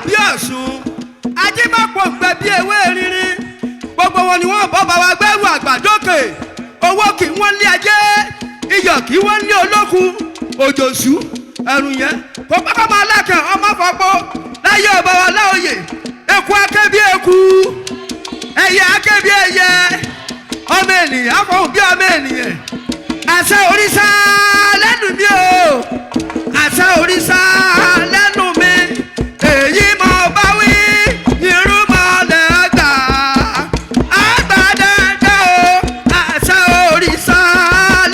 bí Ọ̀ṣun ajímọ̀pọ̀ gbẹ bí ewé rírí gbogbo wọn ni wọ́n bọ́ bá wa gbẹ́rù àgbàdókè owó kì í wọ́n lé ajé iyọ̀ kì í wọ́n lé olókun òjòṣù ẹ̀rù yẹn kó pápá máa lẹ́kàn ọmọ fọ́pọ́ láyé ọba wa Ọláoyè eku akébí eku ẹyẹ akébí ẹyẹ ọmọ ènìyàn afọ̀hún bí ọmọ ènìyàn àṣẹ òrìṣà lẹ́nu mi o àṣẹ òrìṣà lẹ́nu mi èyí mo bá wí irúmọlẹ̀ ọgbà àgbàdàgbà o àṣẹ òrìṣà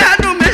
lẹ́nu mi.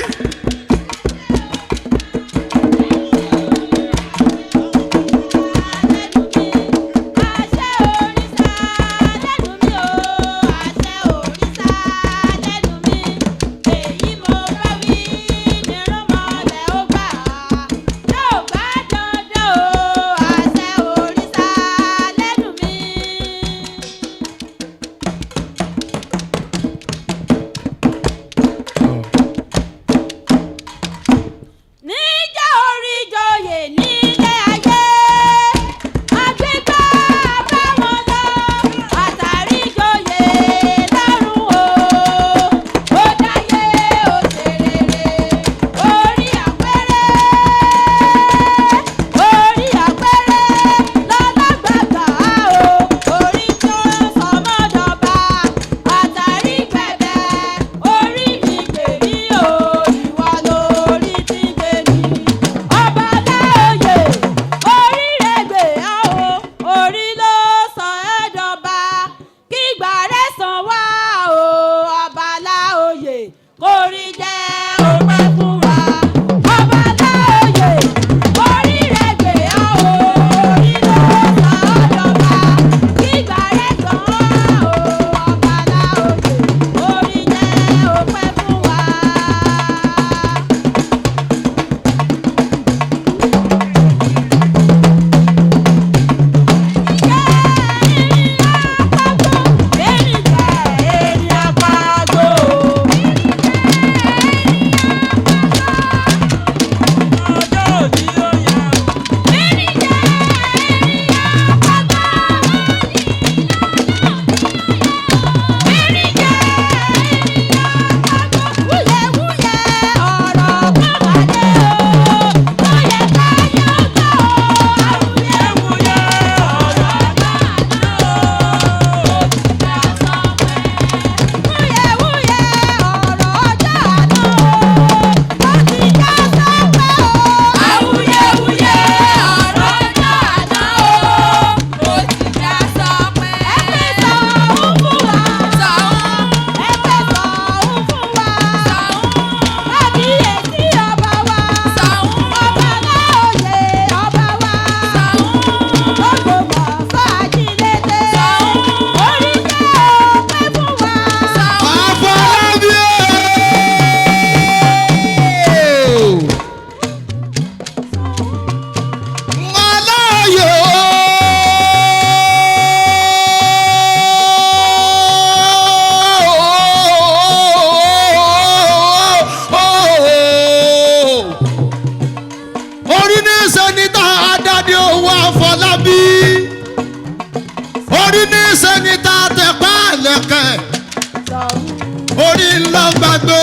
orí ńlá gbàgbé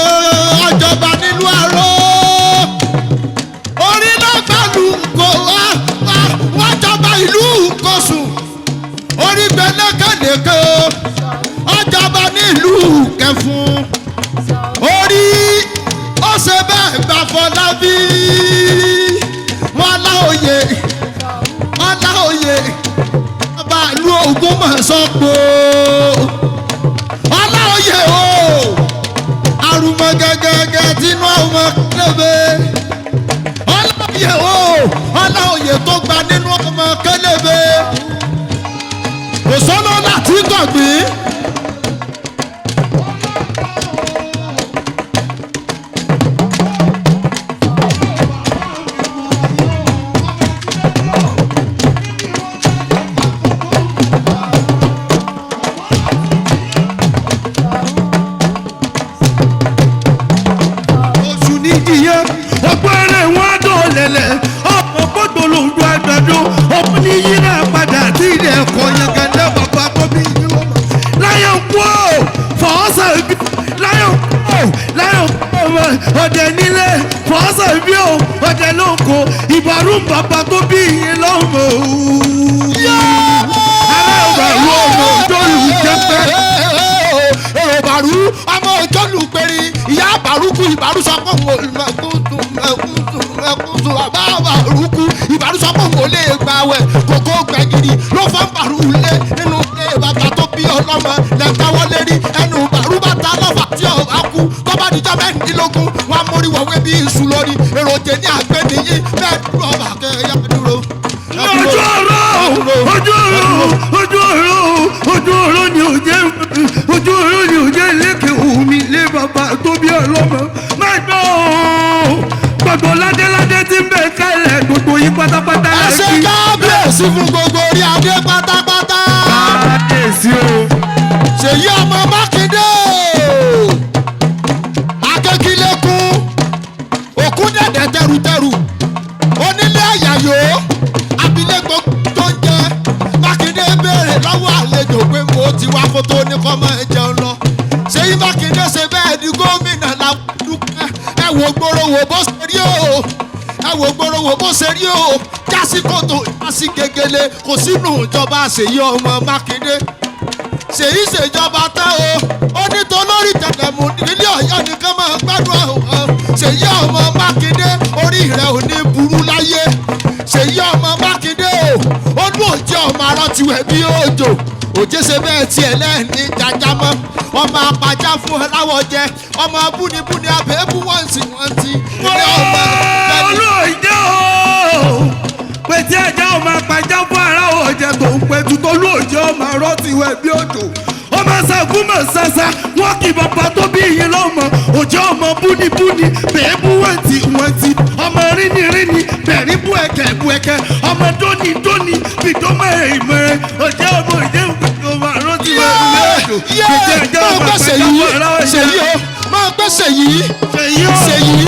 ọjọba nílùú àrò orí ńlá gbàlù kò wájọba ìlú kòsùn orí gbẹlẹkẹlẹkẹ ọjọba nílùú Kẹfún orí ó ṣe bẹ́ẹ̀ gbà Fọlábí Ọláoyè ọba ìlú Ògúnmọ̀ṣọ́ Ọláoyè o Òrumọgẹgẹ tínú ọmọ kẹlẹbẹ Ọláoyè o Ọláoyè tó gba nínú ọmọ kẹlẹbẹ kò sọ́nà láti gbàgbé. ọgbẹ́rẹ́ wọn dọ̀lẹ̀lẹ̀ ọmọ gbọ́dọ̀ lòdù àgbàdo ọmọ ní bàrúkú ìbárúsọpọ̀ mẹ̀kúntù bàbá bàrúkú ìbárúsọpọ̀ mọ̀ lè gbà wẹ̀ kókó gbẹ̀gìrì ló fọ́n bàrú lé nínú ilé bàbá tó bí ọlọ́mọ lẹ́ta wọlé rí ẹnu bàrú bàtà lọ́fà tí ọba kú tọ́ba níjọ́ mẹ́rìndínlógún wọn mórí wọ̀wé bí iṣu lórí èròjẹ ní àgbẹ̀ nìyí bẹ́ẹ̀ dúró ọba kẹ́ẹ̀yà dúró. ojú ọ̀rọ̀ ni ò jẹ́ lékè omi lé bàbá tó bí ọlọ́mọ má gbọ́ gbogbo ládéládé tí ń bẹ kálẹ̀ gbogbo yín pátápátá. ẹ ṣe kábíyèsí fún gbogbo orí adé pátápátá. kábíyèsí o. ṣèyí ọmọ mákindé akẹ́kílẹ́kùn òkun dẹ̀dẹ̀ tẹrùtẹrù onílé àyàyò abilékọ tó ń jẹ mákindé béèrè lọ́wọ́ àlejò pé mo ti wá kó tó ní kọ́ máa jẹun lọ ṣèyí mákindé ṣe bẹ́ẹ̀ di gómìnà làwùjọ ẹ wò gbòòrò wò bó ṣe rí o ẹ wò gbòòrò wò bó ṣe rí o jásí kòtò jásí gegele kò sínú ìjọba ṣèyí ọmọ mákindé ṣèyí ṣèjọba tán o ó ní tolórí tẹ̀lẹ̀mù nílé ọ̀yọ́ nìkan máa gbádùn àwọn ṣèyí ọmọ mákindé orí rẹ̀ ò ní burú láyé ṣèyí ọmọ mákindé o ó ní òjì ọmọ arátiwẹ̀ bí òjò òjì ṣe bẹ́ẹ̀ tiẹ̀ lẹ́ẹ̀ni jájá mọ́ ọmọ apàjá fún ọláwọ̀ jẹ ọmọ abúnibúni abẹ́ẹ́bú wọ́n ti ilé ọmọ olóòjẹ́ o pètè ẹja ọmọ apàjá fún aráwọ̀ jẹ tó ń pẹ̀tù tó lóòjẹ́ ọmọ arátiwẹ̀ bí òjò ọmọ sàgúnmọ̀ sàṣà wọn kì bàbá tó bí yín lọ́mọ òjò ọmọ búnibúni bẹ́ẹ̀bú wọ́ntì ọmọ rínirínni bẹ̀rí bú ẹ̀kẹ́ ọmọ dóni bìdómọ̀ ìmọ̀ràn òjò ọmọ ìjẹ́ ọmọ arátiwẹ̀ bí òjò pètè ẹja ọmọ apàjá fún aráwọ̀ jẹ. máa gbé ṣèyí ṣèyí.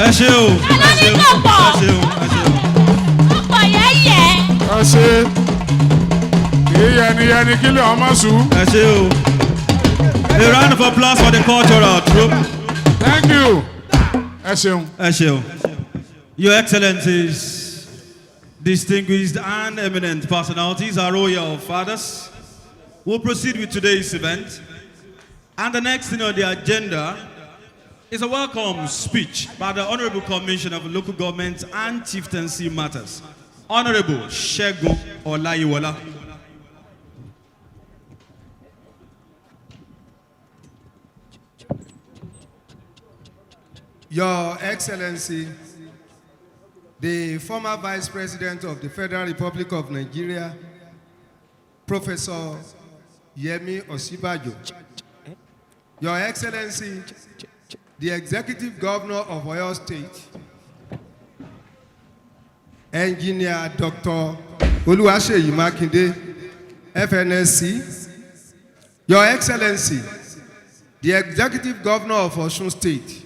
ẹ ṣé o ẹ ṣé o ẹ ṣé o. ṣe. Yẹni kí lè ọmọ sùn. Ẹ ṣé o. A round of applause for the cultural troupe. Thank you. Ẹ ṣeun. Ẹ ṣeun. Your Excellencies, distinguished and eminent personalities, our royal fathers, we'll proceed with today's event. And the next thing on the agenda is a welcome speech by the Honorable Commissioner of Local Government and Chieftaincy Matters, Honorable Segun Olayiwola. Your Excellency, the former Vice President of the Federal Republic of Nigeria, Professor Yemi Osibajo. Your Excellency, the Executive Governor of Oyo State, Engineer Dr. Oluwaseyi Makinde, FNSC. Your Excellency, the Executive Governor of Osun State,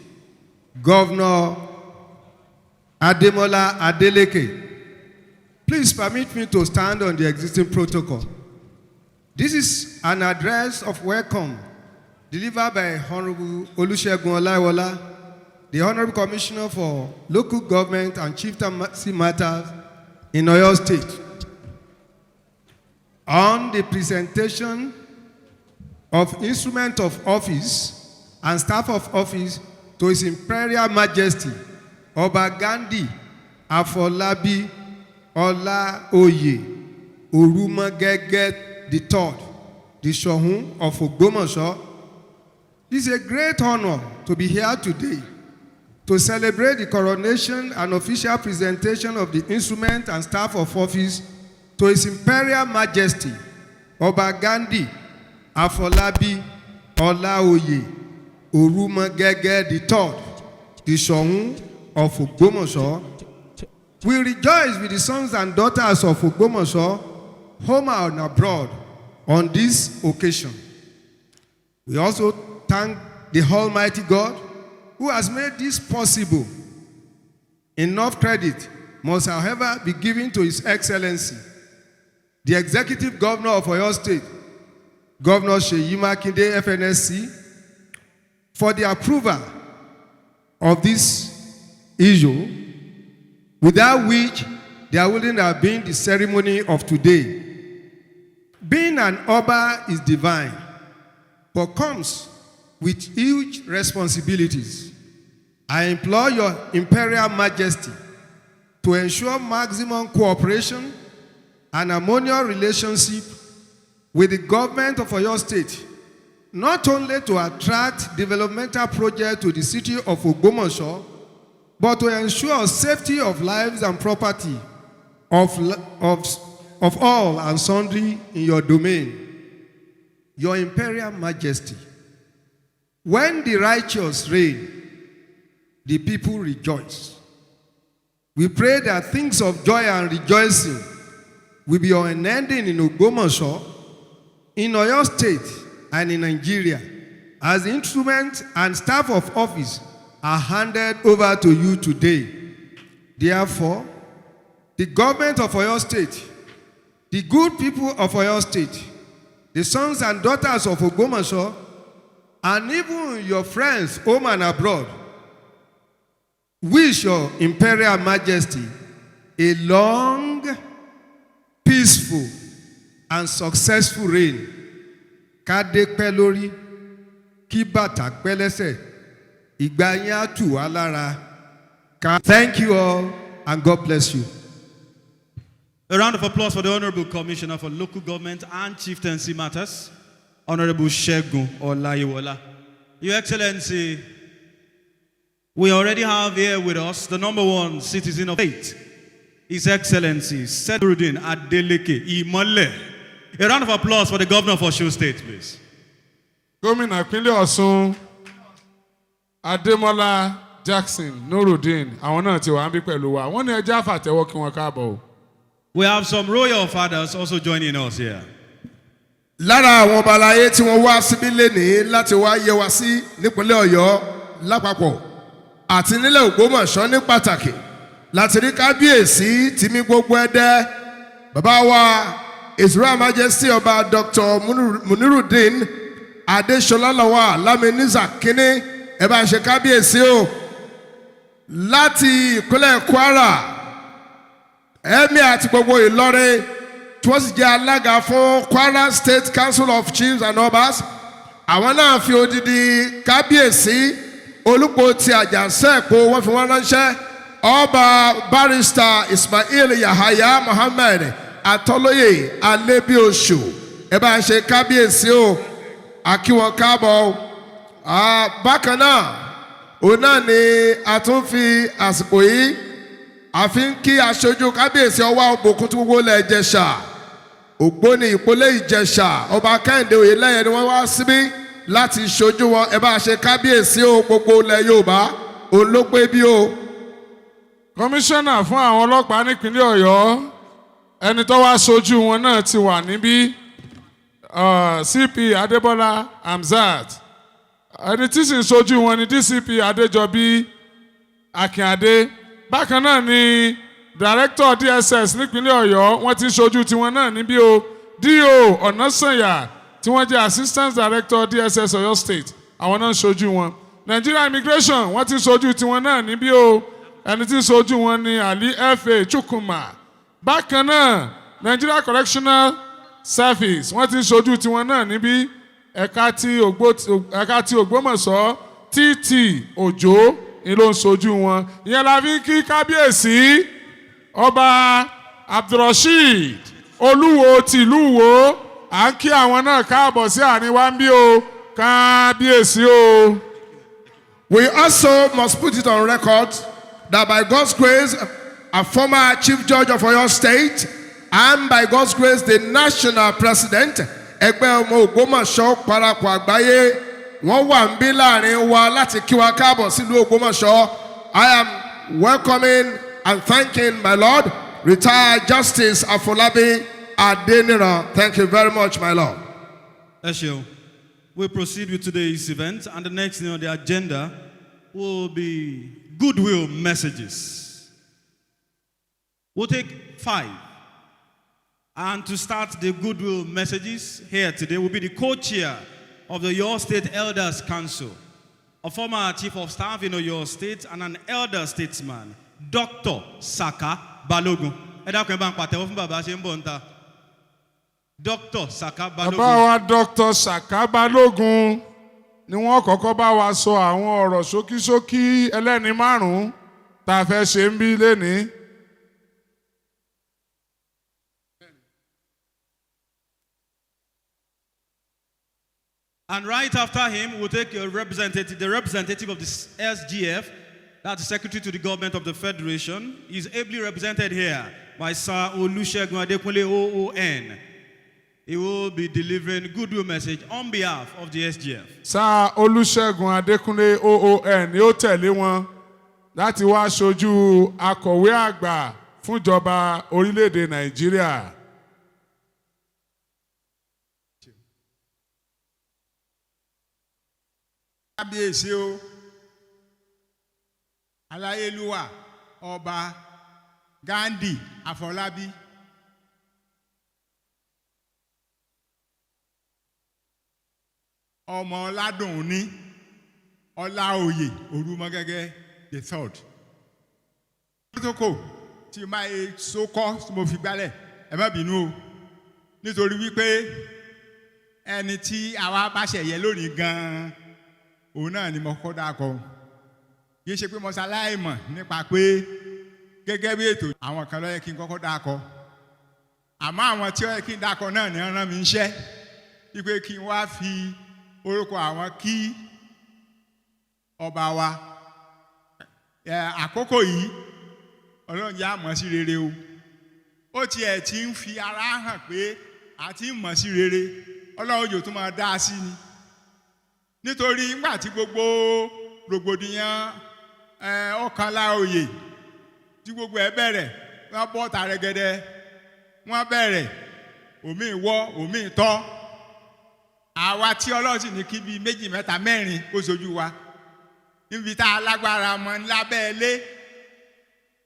Governor Ademola Adeleke. Please permit me to stand on the existing protocol. This is an address of welcome delivered by Honorable Olusegun Olayiwola, the Honorable Commissioner for Local Government and Chieftaincy Matters in Oyo State, on the presentation of instrument of office and staff of office to His Imperial Majesty Oba Ghandi Afọlábí Ọláoyè Òrumọgẹgẹ III, the Shohun of Ògbómọ̀ṣọ́. It is a great honor to be here today to celebrate the coronation and official presentation of the instrument and staff of office to His Imperial Majesty Oba Ghandi Afọlábí Ọláoyè Òrumọgẹgẹ III, the Shohun of Ògbómọ̀ṣọ́. We rejoice with the sons and daughters of Ògbómọ̀ṣọ́, home and abroad, on this occasion. We also thank the Almighty God who has made this possible. Enough credit must, however, be given to His Excellency, the Executive Governor of Oyo State, Governor Seyi Makinde, FNSC, for the approval of this issue, without which there wouldn't have been the ceremony of today. Being an Oba is divine, but comes with huge responsibilities. I implore your Imperial Majesty to ensure maximum cooperation and harmonious relationship with the government of Oyo State, not only to attract developmental projects to the city of Ògbómọ̀ṣọ́, but to ensure safety of lives and property of all and sundry in your domain. Your Imperial Majesty, when the righteous reign, the people rejoice. We pray that things of joy and rejoicing will be unending in Ògbómọ̀ṣọ́, in Oyo State, and in Nigeria, as the instrument and staff of office are handed over to you today. Therefore, the government of Oyo State, the good people of Oyo State, the sons and daughters of Ògbómọ̀ṣọ́, and even your friends home and abroad, wish your Imperial Majesty a long, peaceful, and successful reign. Kádé pẹ́ lórí, kí bàtà pẹ́ lẹ́sẹ̀, ìgbà yín á tù wá lára. Thank you all, and God bless you. A round of applause for the Honorable Commissioner for Local Government and Chieftaincy Matters, Honorable Segun Olayiwola. Your Excellency, we already have here with us the number one citizen of state, His Excellency Sedrudin Adeleke Imole. A round of applause for the Governor of Osun State, please. Gómìnà ìpínlẹ̀ Ọ̀ṣun Adémọ́lá Jackson Nurudeen, àwọn náà ti wà ń bí pẹ̀lú wa. Wọ́n ní ẹjẹ́ àfàtẹ́wọ́ kí wọ́n káàbọ̀ o. We have some royal fathers also joining us here. Lára àwọn ọba aláyé tí wọ́n wá síbí lénìí láti wá yẹ wá sí nípínlẹ̀ Ọ̀yọ́ lápapọ̀ àti nílẹ̀ Ògbómọ̀ṣọ́ ní pàtàkì láti rí kábíyèsí tìmí gbogbo Ẹdẹ Bàbá wa His Royal Majesty Ọba Dr. Munirudeen Adéṣọlá Lawal Lámínísà Kínní ẹ bá ṣe kábíyèsí o láti ìpínlẹ̀ Kwara ẹ̀mí àti gbogbo Ìlọrin tí wọ́n sì jẹ́ alága fún Kwara State Council of Chiefs and Obas àwọn náà fi odidi kábíyèsí Olúpo ti Àjàṣẹ́ẹ̀kọ́ wọ́n fi wọ́n ránṣẹ́ Ọba Barrister Ismail Yahaya Muhammed Atọ́lóyè Alébíoṣù ẹ bá ṣe kábíyèsí o àkí wọn káàbọ̀ bákan náà òun náà ni a tún fi àsìkò yìí àfi ń kí aṣojú kábíyèsí ọwá òbòkun tó gbogbo ilẹ̀ Ìjẹ̀ṣà Ògbóni Ìpólé Ìjẹ̀ṣà Ọba Kẹ́hìndé Oyèlẹ́yẹ ni wọ́n wá síbí láti ṣojú wọn ẹ bá ṣe kábíyèsí o gbogbo ilẹ̀ Yorùbá òun ló pé bí o. Kọmíṣánná fún àwọn ọlọ́pàá nípínlẹ̀ Ọ̀yọ́ ẹni tó wá ṣojú wọn náà ti wà níbí CP Adébọ́lá Hamzat ẹni tí sì ń ṣojú wọn ni DCP Adéjọbí Akínadé bákan náà ni Director DSS nípínlẹ̀ Ọ̀yọ́ wọ́n ti ń ṣojú tiwọn náà níbí o DO Ọ̀nàsànyà tí wọ́n jẹ́ Assistant Director DSS Ọ̀yọ́ State àwọn náà ń ṣojú wọn Nigeria Immigration wọ́n ti ń ṣojú tiwọn náà níbí o ẹni tí ń ṣojú wọn ni Ali F.A. Chukwuma bákan náà Nigeria Correctional Service wọ́n ti ń ṣojú tiwọn náà níbí ẹ̀ka ti Ògbómọ̀ṣọ́ TT Òjó ni ló ń ṣojú wọn ìyẹn la fi ń kí kábíyèsí Ọba Abdulrasheed Olúwo tìlú Ìwó à ń kí àwọn náà káàbọ̀ sí àárín wa ń bí o kábíyèsí o. We also must put it on record that by God's grace, a former Chief Judge of Oyo State, and by God's grace, the National President, Ẹgbẹ́ Ọmọ Ògbómọ̀ṣọ́ Parapọ̀ Àgbáyé, wọ́n wà ń bí láàrin wa láti kí wa káàbọ̀ sílùú Ògbómọ̀ṣọ́. I am welcoming and thanking my Lord, retired Justice Afọlábí Adéníran. Thank you very much, my Lord. Esho, we'll proceed with today's event, and the next thing on the agenda will be Goodwill messages. We'll take 5. And to start the Goodwill messages here today will be the co-chair of the Oyo State Elders Council, a former chief of staff in Oyo State and an elder statesman, Dr. Saka Balogun. Dr. Saka Balogun. Bàbá wa Dr. Saka Balogun ni wọ́n kọ́kọ́ bá wa sọ àwọn ọ̀rọ̀ ṣókíṣókí ẹlẹ́ni márùn-ún tá a fẹ́ ṣe ń bí lénìí. And right after him, we'll take the representative of the SGF, that's the Secretary to the Government of the Federation. He's ably represented here by Sir Olusegun Adekunle OON. He will be delivering Goodwill message on behalf of the SGF. Sir Olusegun Adekunle OON ni ó tẹ̀lé wọn láti wá ṣojú akọ̀wé àgbà fúnjọba orílẹ̀-èdè Nàìjíríà. Kábíyèsí o, Aláyélúwà Ọba Ghandi Afọlábí ọmọ Ọládùnní Ọláoyè Òrumọgẹgẹ the third. Protocol tí máa sókọ́ tí mo fi gbálẹ̀ ẹ má bínú o nítorí wípé ẹni tí àwa bá ṣẹ̀yẹ lónìí gan-an òun náà ni mo kọ́ dákọ̀ kì í ṣe pé mo ṣaláìmọ̀ nípa pé gẹ́gẹ́ bí ètò àwọn kan ló yẹ kí n kọ́kọ́ dákọ̀ àmọ́ àwọn tí ó yẹ kí n dákọ̀ náà ni rán mi iṣẹ́ wípé kí n wá fi orúkọ àwọn kí ọba wa àkókò yìí Ọlọ́run yá mọ̀ sí rere o ó tiẹ̀ ti ń fi ara hàn pé àti mọ̀ sí rere Ọlọ́run yóò tún máa dá sí ni nítorí nígbà tí gbogbo rògbòdìyàn ọ̀kànlá oyè tí gbogbo ẹ bẹ̀rẹ̀ wọ́n bọ́ ta rẹ̀gẹ̀dẹ̀ wọ́n bẹ̀rẹ̀ omi ìwọ́ omi ìtọ́ àwa tí Ọlọ́run sì ní kí bíi méjì mẹ́ta mẹ́rin kó sojú wa níbi tá a lágbára mọ́ lábẹ́ ilé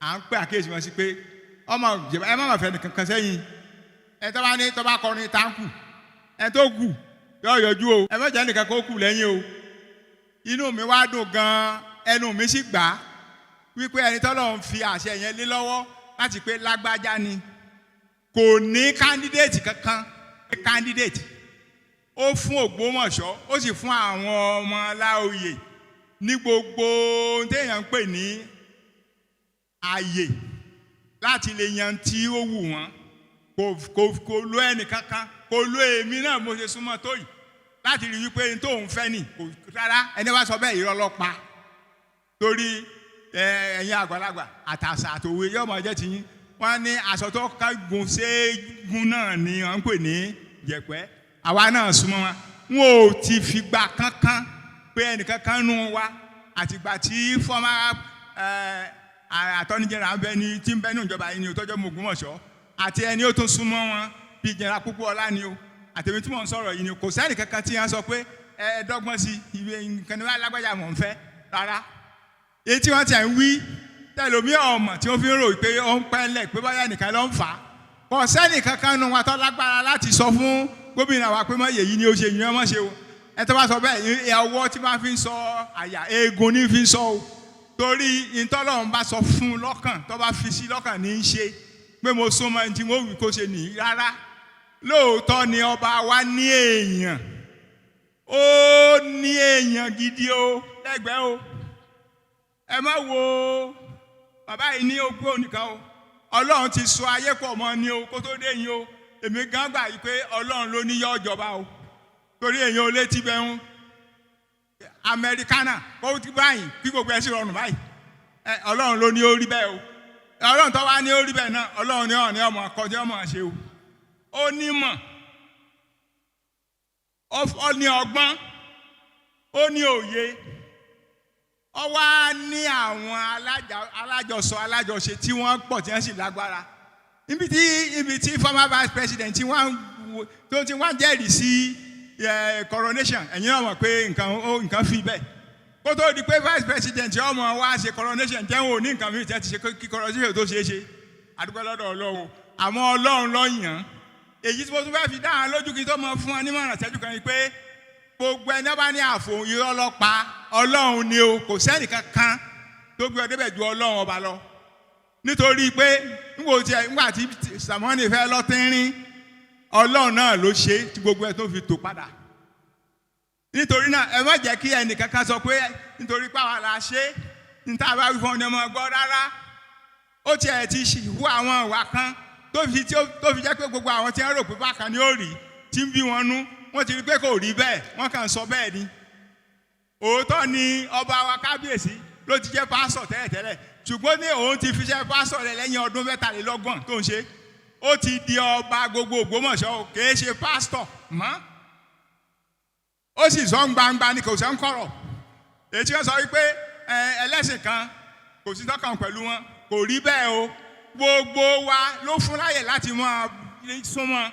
à ń pè àkíyèsí wọn sí pé ọmọ ẹ má fẹ́ nìkan kan sẹ́yìn ẹ tó bá ní tó bá kọrin táǹkù ẹ tó kù yóò yọjú o ẹ mọ̀jẹ̀ nìkan kó kù lẹ́yìn o inú mi wá dùn gan ẹnu mi sì gbà wípé ẹni tọ́lọ̀ ń fi àṣẹ yẹn lé lọ́wọ́ láti pé lágbájá ni kò ní candidate kankan candidate ó fún Ògbómọ̀ṣọ́ ó sì fún àwọn ọmọ Ọláoyè ní gbogbo téèyàn ń pè ní ààyè láti lè yan tí ó wù wọ́n kò lo ẹnì kankan kò lo èmi náà mo ṣe súnmọ́ tó yìí láti rí wípé n tóun fẹ́ nì kò rárá ẹni wá sọ bẹ́ẹ̀ irọ́ ló pa torí ẹ̀yin àgbàlagbà àtàṣà àtòwe yóò máa jẹ́ tiyín wọ́n ní aṣọ tó kágun ségun náà ni wọ́n ń pè ní jẹ̀pẹ́ àwa náà súnmọ́ wọn wọn ò ti fìgbà kankan pé ẹnìkankan nù wa àtìgbà tí former attorney general bẹ ní tí ń bẹ ní ìjọba yìí ni òtọ́jọ́ mọ Ògbómọ̀ṣọ́ àti ẹni ó tún súnmọ́ wọn bíi General Pópóọlá ni o àtẹ̀mí tí mò ń sọ̀rọ̀ yìí ni kò sẹ́ni kankan tí wọ́n sọ pé ẹ dọ́gbọ́n sí ìwé nǹkan ní wàá lágbájá mọ̀ ń fẹ́ rárá èyí tí wọ́n ti ń wí tẹlomi ọmọ tí wọ́n fi ń rò pé ó ń pẹ́lẹ̀ pé báyà nìkan ló ń fà á kò sẹ́ni kankan nu wọn tó lágbára láti sọ fún gómìnà wa pé mọ èyí ni ó ṣe yìí wọ́n ṣe o ẹ tó bá sọ bẹ́ẹ̀ ọwọ́ tí wọ́n fi ń sọ àyà eegun ní fi ń sọ o torí ìtọ́lọ́run bá sọ fún un lọ́kàn tó bá fi sí lọ́kàn ní í ṣe pé mo súnmọ́ ẹni tí mo wí kó ṣe nìyí rárá lóòótọ́ ni ọba wa ní èèyàn ó ní èèyàn gidi o lẹ́gbẹ̀ẹ́ o ẹ má wo bàbá yìí ní ogún onìkan o Ọlọ́run ti sọ ayé pọ̀ mọ́ ni o kó tó dé yín o èmi gan gbà yìí pé Ọlọ́run ló ní yọ ọjọba o torí èèyàn ò létí bẹ́ẹ̀ ń Amẹ́ríkánà kó tí báyìí kí gbogbo ẹ sì rọrùn báyìí Ọlọ́run ló ní ó rí bẹ́ẹ̀ o Ọlọ́run tó wá ní ó rí bẹ́ẹ̀ náà Ọlọ́run ní ọ̀ní ọmọ kọjá ọmọ ṣe o ó nímọ̀ ó ní ọgbọ́n ó ní òye ó wá ní àwọn alájọṣe tí wọ́n pọ̀ tí wọ́n sì lágbára ibi tí former vice president tí wọ́n jẹ́rìí sí coronation ẹ̀yin náà mọ̀ pé nǹkan fi bẹ́ẹ̀ kó tó di pé vice president ọmọ wa ṣe coronation jẹ́wọ́n ò ní nǹkan mìíràn tí wọ́n ti ṣe kí coronation tó ṣeé ṣe àdúgbò lọ́dọ̀ Ọlọ́run àmọ́ Ọlọ́run ló yàn èyí tí mo tún fẹ́ fi dá àwọn lójú kí n tó mọ fún wọn nímọ̀ràn ṣẹ́jú kan yìí pé gbogbo ẹni bá ní àfò irọ́ ló pa Ọlọ́run ni o kò sẹ́nì kankan tó gbé ọdẹ bẹ̀ ju Ọlọ́run ọba lọ nítorí pé nígbà tí Ceremonial fẹ́ lọ́tínrín Ọlọ́run náà ló ṣe tí gbogbo ẹ tó fi tò padà nítorí náà ẹ má jẹ́ kí ẹnì kankan sọ pé nítorí pàwọn la ṣe ní tá a bá wí fún ọdẹ ọmọ gbọ́ rárá ó tiẹ̀ ti hu àwọn ìwà kan tó fi jẹ́ pé gbogbo àwọn tí wọ́n rò pé bákan ni ó rí tí ń bí wọn nú wọ́n ti rí pé kò rí bẹ́ẹ̀ wọ́n kàn sọ bẹ́ẹ̀ ni òótọ́ ni ọba wa kábíyèsí ló ti jẹ́ pásọ̀ tẹ́lẹ̀tẹ́lẹ̀ ṣùgbọ́n ní òun ti fi ṣe pásọ̀ rẹ̀ lẹ́yìn ọdún 23 tó ń ṣe ó ti di ọba gbogbo Ògbómọ̀ṣọ́ kìí ṣe pásítọ̀ mọ́ ó sì sọ gbangba ni kò sẹ́ ń kọ̀rọ̀ èyí tí wọ́n sọ wípé ẹlẹ́sìn kan kò sí tọ́kàn pẹ̀lú wọn kò rí bẹ́ẹ̀ o gbogbo wa ló fún láyè láti máa súnmọ́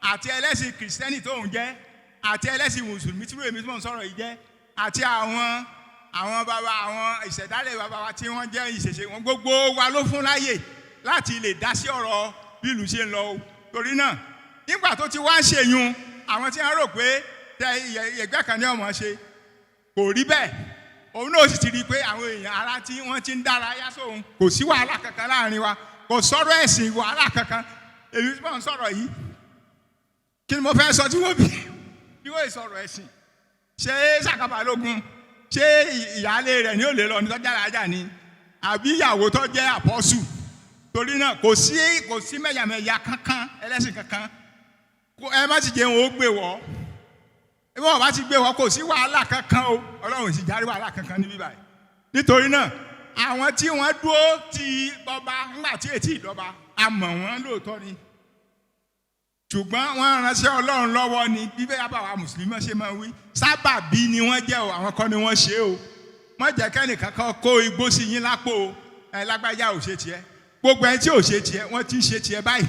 àti ẹlẹ́sìn kìrìsìtẹ́nì tó ń jẹ́ àti ẹlẹ́sìn mùsùlùmí tí èmi tó ń sọ̀rọ̀ yìí jẹ́ àti àwọn bàbá àwọn ìṣẹ̀dálẹ̀ bàbá wa tí wọ́n jẹ́ ìṣẹ̀ṣe wọn gbogbo wa ló fún láyè láti lè dá sí ọ̀rọ̀ bí ìlú ṣe ń lọ o torí náà nígbà tó ti wá ń ṣèyún àwọn tí wọ́n rò pé ẹgbẹ́ kan ní ọmọ ṣe kò rí bẹ́ẹ̀ òun náà sì ti rí i pé àwọn èèyàn ara tí wọ́n ti ń dára yá sóhun kò sí wàhálà kankan láàrin wa kò sọ̀rọ̀ ẹ̀sìn wàhálà kankan èyí tí wọ́n ń sọ̀rọ̀ yìí kí ni mo fẹ́ sọ tí wọ́n bí wọ́n sọ̀rọ̀ ẹ̀sìn ṣé Sàkábàlógun ṣé ìyáálé rẹ̀ ní òlè lọ ní tọ́jà rájà ni àbí ìyàwó tó jẹ́ àpọ́sù torí náà kò sí mẹ̀yàmẹ̀yà kankan ẹlẹ́sìn kankan ẹ má ti jẹun ó gbé wọ́ ẹ bá wọ́n bá ti gbé wọ́ kò sí wàhálà kankan o Ọlọ́run sì járí wàhálà kankan níbí báyìí nítorí náà àwọn tí wọ́n dúró ti bọba ńgbà tí ètí ìdọba a mọ̀ wọ́n lóòótọ́ ni ṣùgbọ́n wọ́n ránṣẹ́ Ọlọ́run lọ́wọ́ ni bíbẹ́ àbáwá mùsùlùmí ṣe máa wí sábàbí ni wọ́n jẹ́ o àwọn kan ni wọ́n ṣe o wọ́n jẹ́ kẹ́nìkan kan kó igbó sí yín lápò o lágbájá ò ṣe tiẹ̀ gbogbo ẹni tí ò ṣe tiẹ̀ wọ́n ti ń ṣe tiẹ̀ báyìí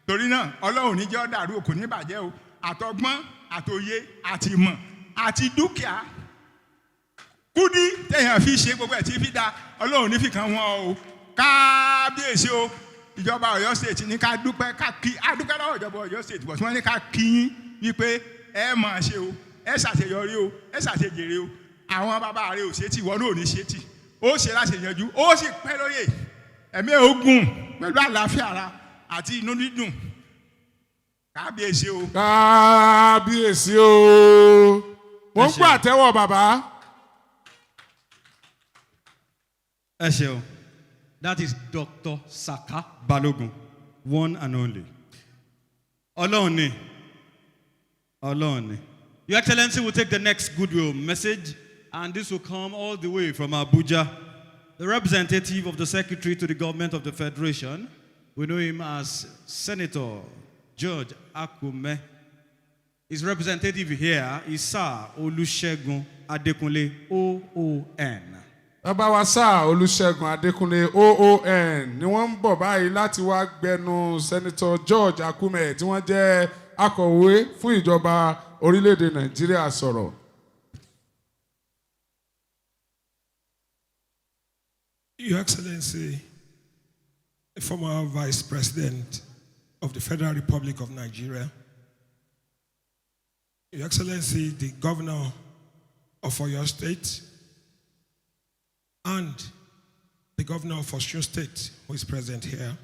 torí náà Ọlọ́run ní jẹ́ ọ̀dàrú kò ní bàjẹ́ o àtọgbọ́n àtòye àti ìmọ̀ àti dúkìá kúdí téèyàn fi ṣe gbogbo ẹ̀ tí fi da Ọlọ́run ní fìkan wọn o kábíyèsí o ìjọba Ọ̀yọ́ state ní ká dúpẹ́ ká kí adúpẹ́ lọ́wọ́ ìjọba Ọ̀yọ́ state bọ̀ tí wọ́n ní ká kí yín wípé ẹ máa ṣe o ẹ ṣàṣeyọrí o ẹ ṣàṣejèrè o àwọn bàbá rẹ ò ṣe tì wọ́n náà ò ní ṣe tì ó ṣe láti yanjú ó sì pẹ́ lóye ẹ̀mí ogun pẹ̀lú àlàáfíà ara àti inú dídùn kábíyèsí o. kábíyèsí o mo ń gbọ́ àtẹ́wọ́ bàbá. Ẹ ṣeun. That is Dr. Saka Balogun, one and only. Ọlọ́run ni. Ọlọ́run ni. Your Excellency will take the next Goodwill message, and this will come all the way from Abuja. The representative of the Secretary to the Government of the Federation, we know him as Senator George Akume. His representative here is Sir Olusegun Adekunle, OON. Bàbá wa Sir Olúṣẹ́gun Adékúnlé OON ni wọ́n ń bọ̀ báyìí láti wá gbẹnu Senator George Akume tí wọ́n jẹ́ akọ̀wé fún ìjọba orílẹ̀-èdè Nàìjíríà sọ̀rọ̀. Your Excellency, the former Vice President of the Federal Republic of Nigeria, Your Excellency, the Governor of Oyo State, and the Governor of Osun State, who is present here,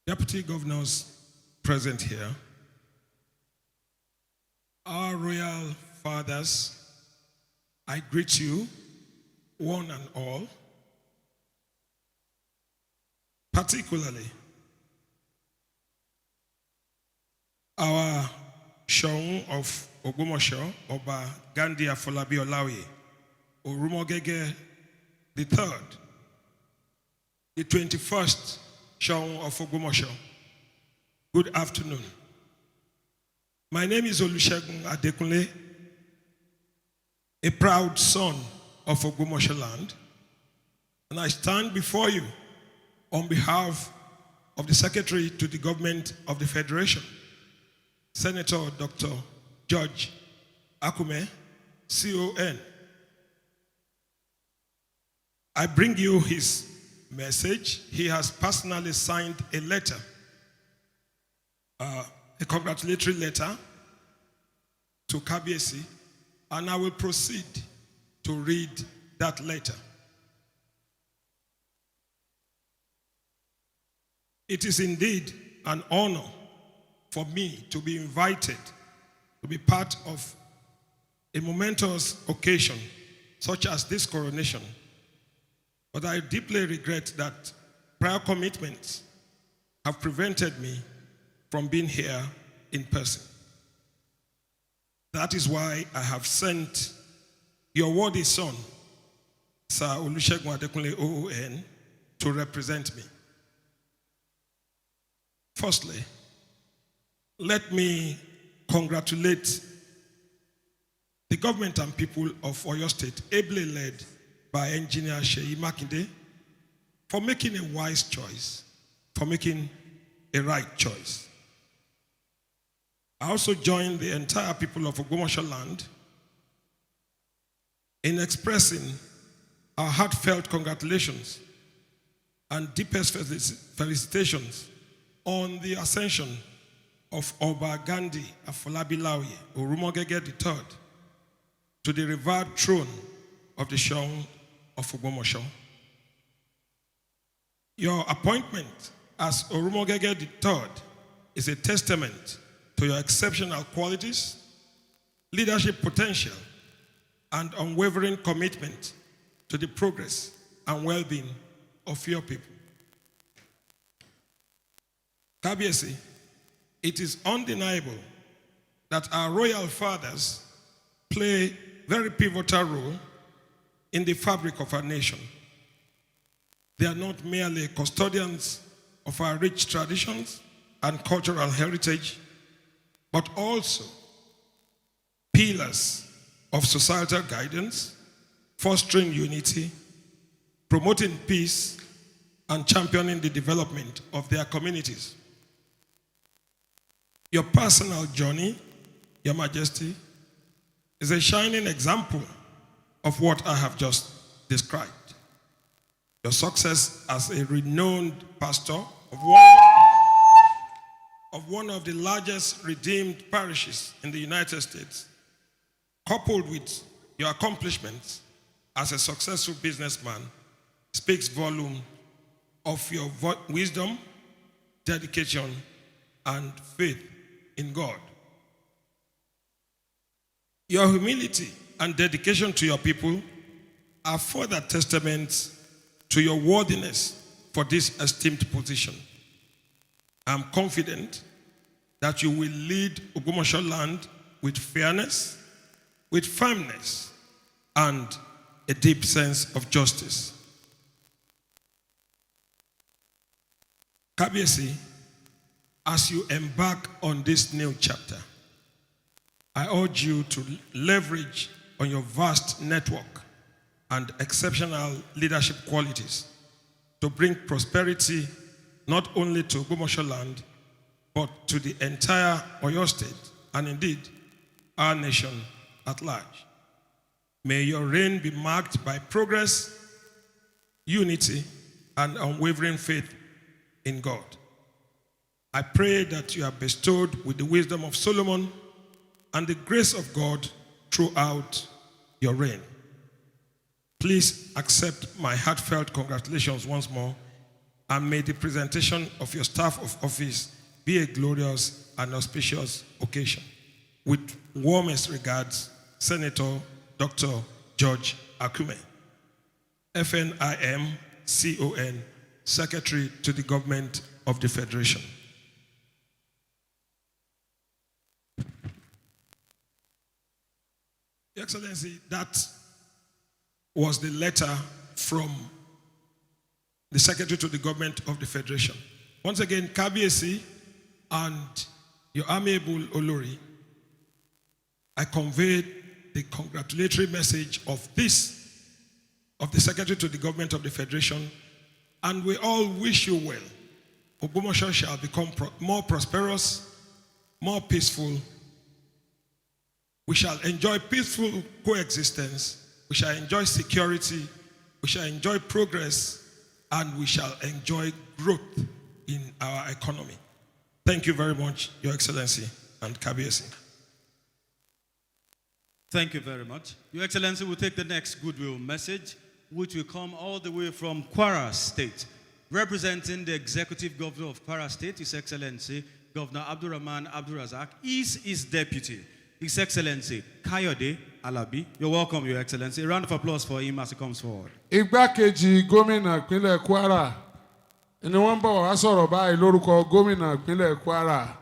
Deputy Governors present here, our royal fathers, I greet you, one and all, particularly our Shaun of Ogbomoso, Oba Ghandi Afọlábí Ọláoyè, Òrumọgẹgẹ the third, the 21st Shaun of Ogbomoso. Good afternoon. My name is Olusegun Adekunle, a proud son of Ogbomoso land, and I stand before you on behalf of the Secretary to the Government of the Federation, Senator Dr. George Akume, CON. I bring you his message. He has personally signed a letter, a congratulatory letter to Kabiyesi, and I will proceed to read that letter. It is indeed an honor for me to be invited to be part of a momentous occasion such as this coronation. But I deeply regret that prior commitments have prevented me from being here in person. That is why I have sent your worthy son, Sir Olusegun Adekunle OON, to represent me. Firstly, let me congratulate the government and people of Oyo State, ably led by Engineer Seyi Makinde, for making a wise choice, for making a right choice. I also join the entire people of Ogbomoso land in expressing our heartfelt congratulations and deepest felicitations on the ascension of Oba Ghandi Afọlábí Ọláoyè, Òrumọgẹgẹ III, to the revered throne of the Shaun of Ogbomoso. Your appointment as Òrumọgẹgẹ III is a testament to your exceptional qualities, leadership potential, and unwavering commitment to the progress and well-being of your people. Kabiyesi, it is undeniable that our royal fathers play a very pivotal role in the fabric of our nation. They are not merely custodians of our rich traditions and cultural heritage, but also pillars of societal guidance, fostering unity, promoting peace, and championing the development of their communities. Your personal journey, Your Majesty, is a shining example of what I have just described. your success as a renowned pastor of one of the largest redeemed parishes in the United States, coupled with your accomplishments as a successful businessman, speaks volume of your wisdom, dedication, and faith in God. Your humility and dedication to your people are further testaments to your worthiness for this esteemed position. I'm confident that you will lead Ogbomoso land with fairness, with firmness, and a deep sense of justice. Kabiyesi, as you embark on this new chapter, I urge you to leverage on your vast network and exceptional leadership qualities to bring prosperity not only to Ogbomoso land, but to the entire Oyo State and indeed our nation at large. May your reign be marked by progress, unity, and unwavering faith in God. I pray that you are bestowed with the wisdom of Solomon and the grace of God throughout your reign. Please accept my heartfelt congratulations once more, and may the presentation of your staff of office be a glorious and auspicious occasion. With warmest regards, Senator Dr. George Akume, FNIM, CON, Secretary to the Government of the Federation. Your Excellency, that was the letter from the Secretary to the Government of the Federation. Once again, Kabiyesi and your amiable Olori, I conveyed the congratulatory message of the Secretary to the Government of the Federation, and we all wish you well. Ogbomoso shall become more prosperous, more peaceful. We shall enjoy peaceful coexistence. We shall enjoy security. We shall enjoy progress, and we shall enjoy growth in our economy. Thank you very much, Your Excellency and Kabiyesi. Thank you very much. Your Excellency will take the next Goodwill message, which will come all the way from Kwara State. Representing the Executive Governor of Kwara State, His Excellency, Governor Abdulrahman Abdulrazak, is his deputy, His Excellency Kayode Alabi. You're welcome, Your Excellency. A round of applause for him as he comes forward. Igbákejì gómìnà ìpínlẹ̀ Kwara ni wọ́n bọ̀ wá sọ̀rọ̀ báyìí lórúkọ gómìnà ìpínlẹ̀ Kwara.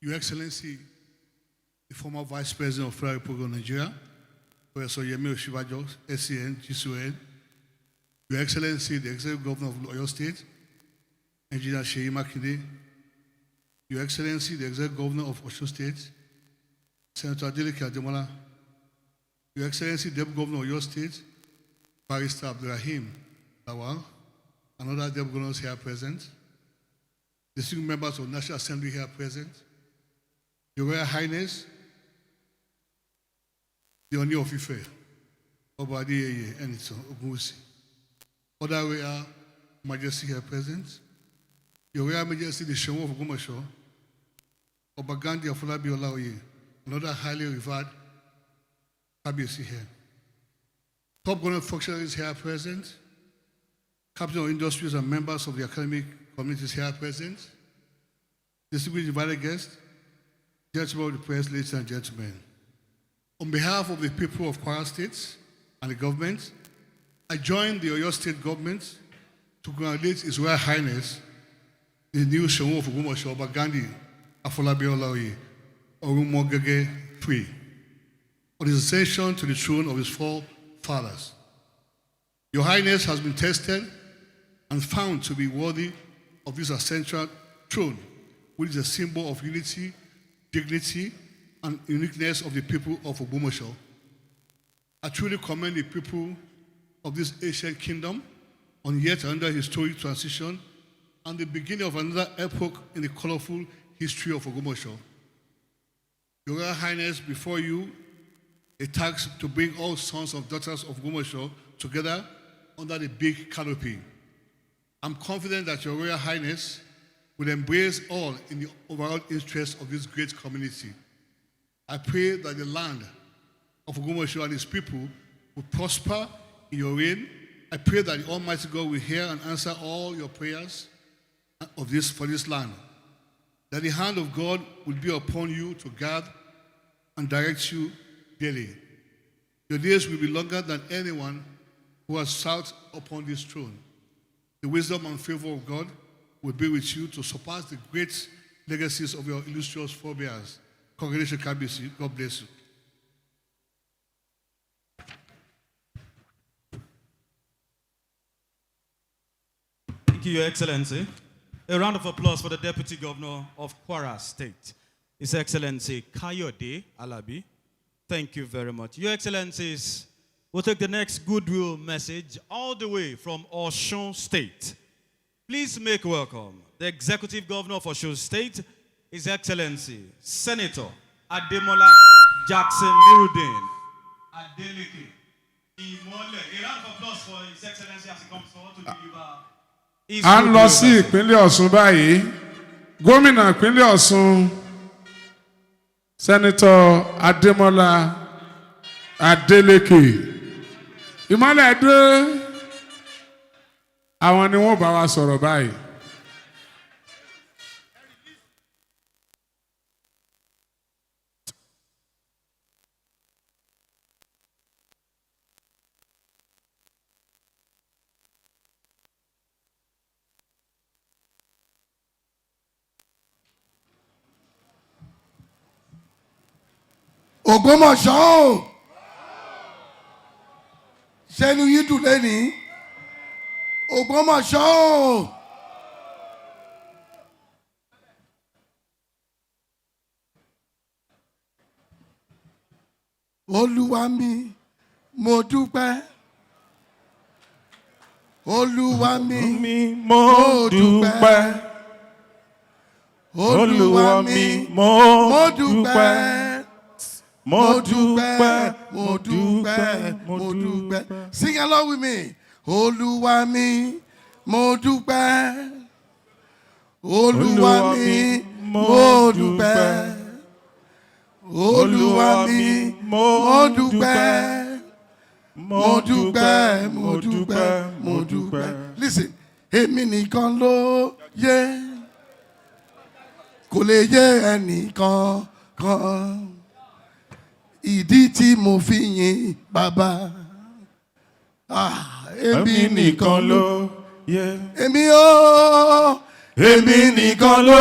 Your Excellency, the former Vice President of Federal Republic of Nigeria, Professor Yemi Oshibajo, SCN, GCON, Your Excellency, the Executive Governor of Oyo State, Engineer Seyi Makinde, Your Excellency, the Executive Governor of Osun State, Senator Adeleke Ademola, Your Excellency, Deputy Governor of Oyo State, Barrister Abdulrahim Lawal, and other Deputy Governors here present, distinguished members of the National Assembly here present, Your Royal Highness, the Oni of Ife, Oba Adeyeye Enitan Ogunwusi, other Royal Majesty here present, Your Royal Majesty the Shehu of Ogbomoso, Oba Ghandi Afọlábí Ọláoyè, another highly revered Kabiyesi here. Top government functionaries here present, captains of industries and members of the academic communities here present, distinguished invited guests, gentlemen of the press, ladies and gentlemen. On behalf of the people of Kwara State and the government, I join the Oyo State government to congratulate His Royal Highness, the new Shehu of Ogbomoso, Oba Ghandi Afọlábí Ọláoyè, Òrumọgẹgẹ III, on his ascension to the throne of his forefathers. Your Highness has been tested and found to be worthy of this ascension throne, which is a symbol of unity, dignity, and uniqueness of the people of Ogbomoso. I truly commend the people of this ancient kingdom on yet another historic transition and the beginning of another epoch in the colorful history of Ogumosho. Your Royal Highness, before you, a task to bring all sons and daughters of Ogumosho together under the big canopy. I'm confident that Your Royal Highness will embrace all in the overall interest of this great community. I pray that the land of Ogumosho and its people will prosper in your reign. I pray that the Almighty God will hear and answer all your prayers for this land. That the hand of God will be upon you to guard and direct you daily. Your days will be longer than anyone who has sat upon this throne. The wisdom and favor of God will be with you to surpass the great legacies of your illustrious forebears. Congratulation, KBC. God bless you. Thank you, Your Excellency. A round of applause for the Deputy Governor of Kwara State, His Excellency Kayode Alabi. Thank you very much. Your Excellencies, we'll take the next goodwill message all the way from Osun State. Please make welcome the Executive Governor of Osun State, His Excellency Senator Ademola Jackson Nurudeen Adeleke. A round of applause for His Excellency as he comes forward to deliver. À ń lọ sí ìpínlẹ̀ Ọ̀ṣun báyìí. Gómìnà ìpínlẹ̀ Ọ̀ṣun, Sẹ́nitọ̀ Adémọ́lá Adélékè. Ìmọ́lẹ̀ dé, àwọn ni wọ́n bá wa sọ̀rọ̀ báyìí. Ògbómọ̀ṣọ́ o, ṣẹ́nu yín dùn lẹ́ni. Ògbómọ̀ṣọ́ o. Olúwa mi, mo dúpẹ́. Olúwa mi, mo dúpẹ́. Olúwa mi, mo dúpẹ́. Mo dúpẹ́, mo dúpẹ́, mo dúpẹ́. Sing along with me. Olúwa mi, mo dúpẹ́. Olúwa mi, mo dúpẹ́. Olúwa mi, mo dúpẹ́. Mo dúpẹ́, mo dúpẹ́, mo dúpẹ́. Listen, èmi nìkan ló yẹ. Kò lè yé ẹnìkan kan. Ìdí tí mo fi yìn bàbá. Èmi nìkan ló yẹ. Èmi nìkan ló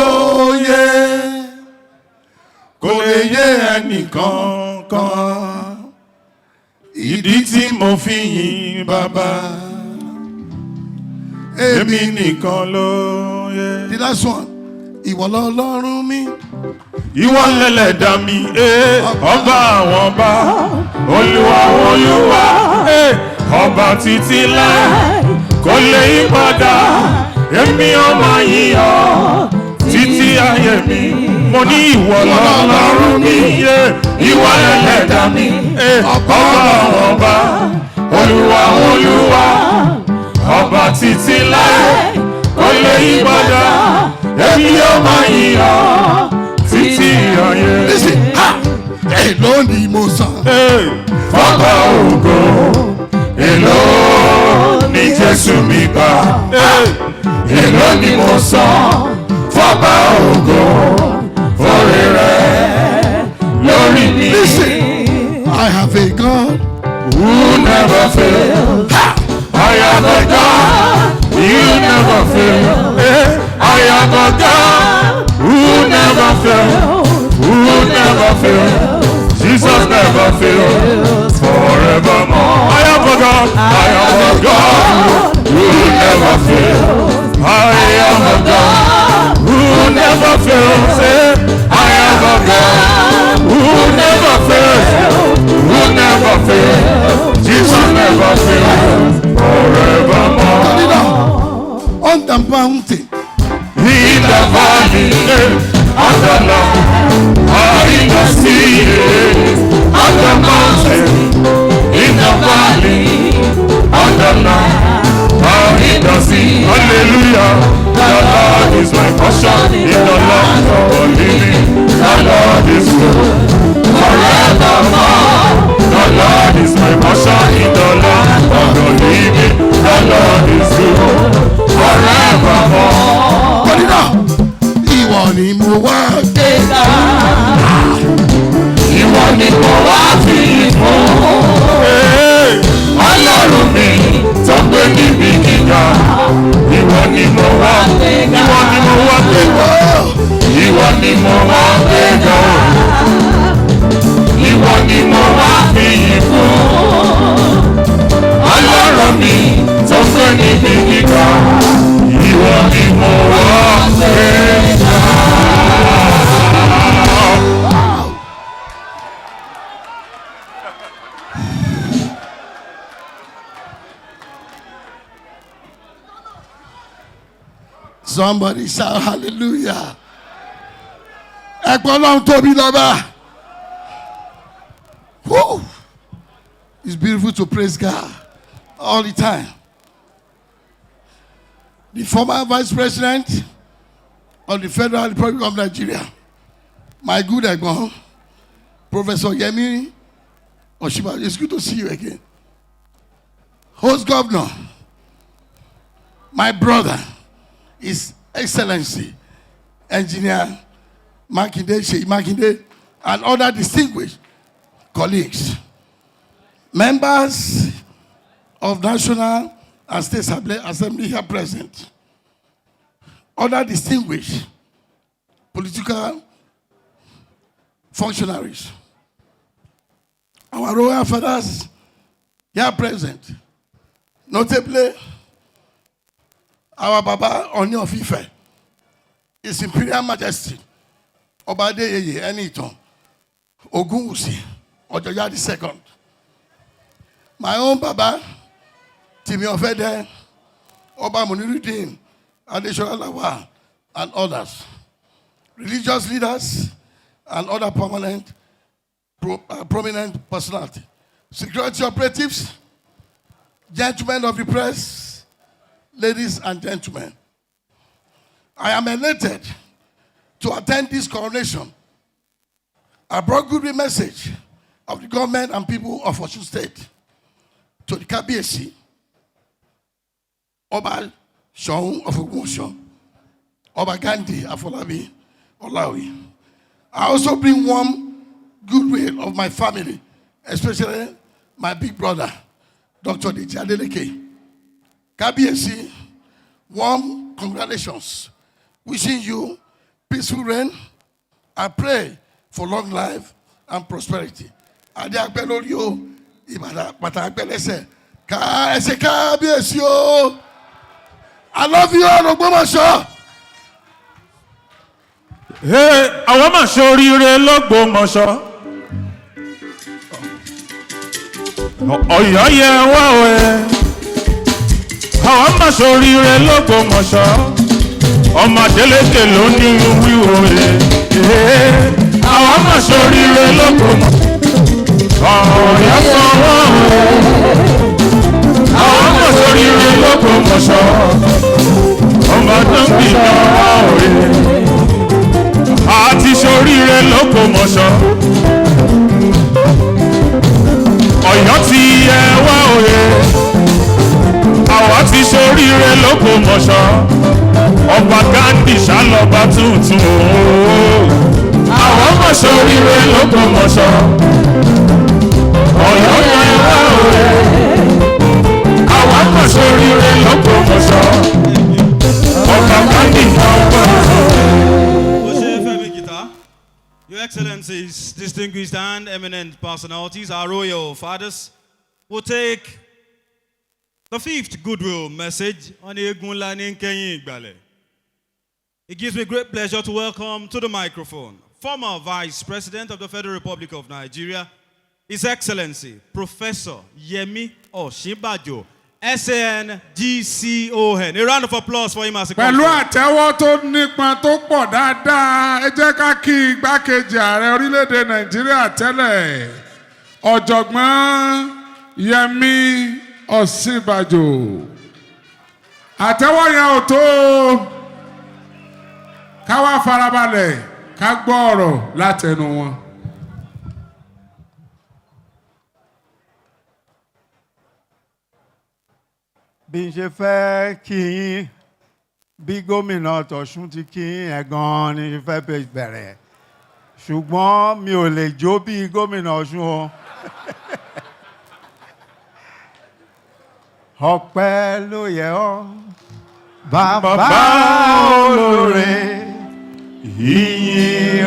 yẹ. Kò lè yé ẹnìkan kan. Ìdí tí mo fi yìn bàbá. Èmi nìkan ló yẹ. The last one. Ìwọ lọ́lọ́run mi. Ìwọ lẹ̀lẹ́dà mi, ọba àwọn ọba, olúwa olúwa, ọba títí láì, kò lè yí padà, èmi ọmọ yìí ọ́, títí ayé mi. Mo ní ìwọ lọ́lọ́run mi, ìwọ lẹ̀lẹ́dà mi, ọba àwọn ọba, olúwa olúwa, ọba títí láì, kò lè yí padà, èmi ọmọ yìí ọ́. Listen, èló ni mo san. Fọ́pọ̀ ògo, èló ni Jésù mi gbà. Èló ni mo san. Fọ́pọ̀ ògo, oore rẹ̀ lórí mi. Listen, I have a God who never fail. I have a God who never fail. I have a God who never fail. Who never fail. Jesus never fails forevermore. I have a God. I have a God who never fails. I have a God who never fails. I have a God who never fails. Who never fails. Jesus never fails forevermore. The Lord is my portion in the land of the living. The Lord is good forevermore. The Lord is my portion in the land of the living. The Lord is good forevermore. Kọ́dínà, ìwọ ni mo wá gbéga. Ìwọ ni mo wá fi fún. Ọlọ́run mi tó gbé níbi gíga. Ìwọ ni mo wá gbéga. Ìwọ ni mo wá gbéga. Ìwọ ni mo wá gbéga. Ìwọ ni mo wá fi fún. Ọlọ́run mi tó gbé níbi gíga. Ìwọ ni mo wá gbéga. Somebody shout hallelujah. Ẹ̀pọ̀ Ọlọ́run tóbi lọ́ba. Woo! It's beautiful to praise God all the time. The former Vice President of the Federal Republic of Nigeria, my good Egbon, Professor Yemi Oshiba, it's good to see you again. Host Governor, my brother, His Excellency, Engineer Makinde, and other distinguished colleagues, members of National and State Assembly here present, other distinguished political functionaries, our royal fathers here present, notably our Baba Oni of Ife, His Imperial Majesty, Ọba Adéyẹyè Ẹnìtàn Ògúnwùsì Ọ̀jọ̀yà II, my own Baba Timi Ofede, Ọba Muniruddin Adéṣọlá Lawal, and others, religious leaders and other prominent personalities, security operatives, gentlemen of the press, ladies and gentlemen. I am elated to attend this coronation. I brought Goodwill message of the government and people of Osun State to the Kábíyèsí, Ọba Ṣọ̀ún of Ògbómọ̀ṣọ́, Ọba Ghandi Afọlábí Ọláoyè. I also bring warm goodwill of my family, especially my big brother, Dr. Deji Adeleke. Kábíyèsí, warm congratulations. Wishing you peaceful reign. I pray for long life and prosperity. Ade agbe lórí o, Ìbàdàn pàtàkì agbe lẹ́sẹ̀. Ẹsẹ̀ Kábíyèsí o. I love you all, Ògbómọ̀ṣọ́. Àwọn máa ṣoríire l'Ógbómọ̀ṣọ́. Ọ̀yọ́ yẹ wá o ẹ̀. Àwọn máa ṣoríire l'Ógbómọ̀ṣọ́. Ọmọ Adélékè ló ní wíwo ẹ̀. Àwọn máa ṣoríire l'Ógbómọ̀ṣọ́. Ọ̀yọ́ sanwó ẹ̀. Àwọn máa ṣoríire l'Ógbómọ̀ṣọ́. Ọmọ tó ń gbìyànjú ẹ̀. Àti ṣoríire l'Ógbómọ̀ṣọ́. Ọ̀yọ́ ti yẹ wá òye. Àwa ti ṣoríire l'Ógbómọ̀ṣọ́. Ọba Ghandi ṣálọ́ba tuntun ooo. Àwa mọ̀ ṣoríire l'Ógbómọ̀ṣọ́. Ọ̀yọ́ yẹ wá òye. Àwa mọ̀ ṣoríire l'Ógbómọ̀ṣọ́. Ọba Ghandi ṣálọ́ba tuntun. Your Excellencies, distinguished and eminent personalities, our royal fathers, will take the 5th Goodwill message on Egunla ní Nkẹ́yìn Ìgbàlẹ̀. It gives me great pleasure to welcome to the microphone former Vice President of the Federal Republic of Nigeria, His Excellency Professor Yemi Osinbajo, SAN GCON. A round of applause for him as a pẹ̀lú àtẹ́wọ́ tó nípọn tó pọ̀ dáadáa, ẹ jẹ́ ká kí igbákejì ààrẹ orílẹ̀-èdè Nàìjíríà tẹ́lẹ̀, Ọ̀jọ̀gbọ́n Yemi Osinbajo. àtẹ́wọ́ yẹn ò tó ká wá farabalẹ̀ ká gbọ́ ọ̀rọ̀ látẹnu wọn. bí n ṣe fẹ́ kí yín bí gómìnà tọ̀sùn ti kí yín ẹ̀ gan-an ni fẹ́ bẹ̀rẹ̀ ṣùgbọ́n mi ò lè jó bí gómìnà Ọ̀ṣun o. ọpẹ́ ló yẹ ọ́ bàbá olóore ìyìn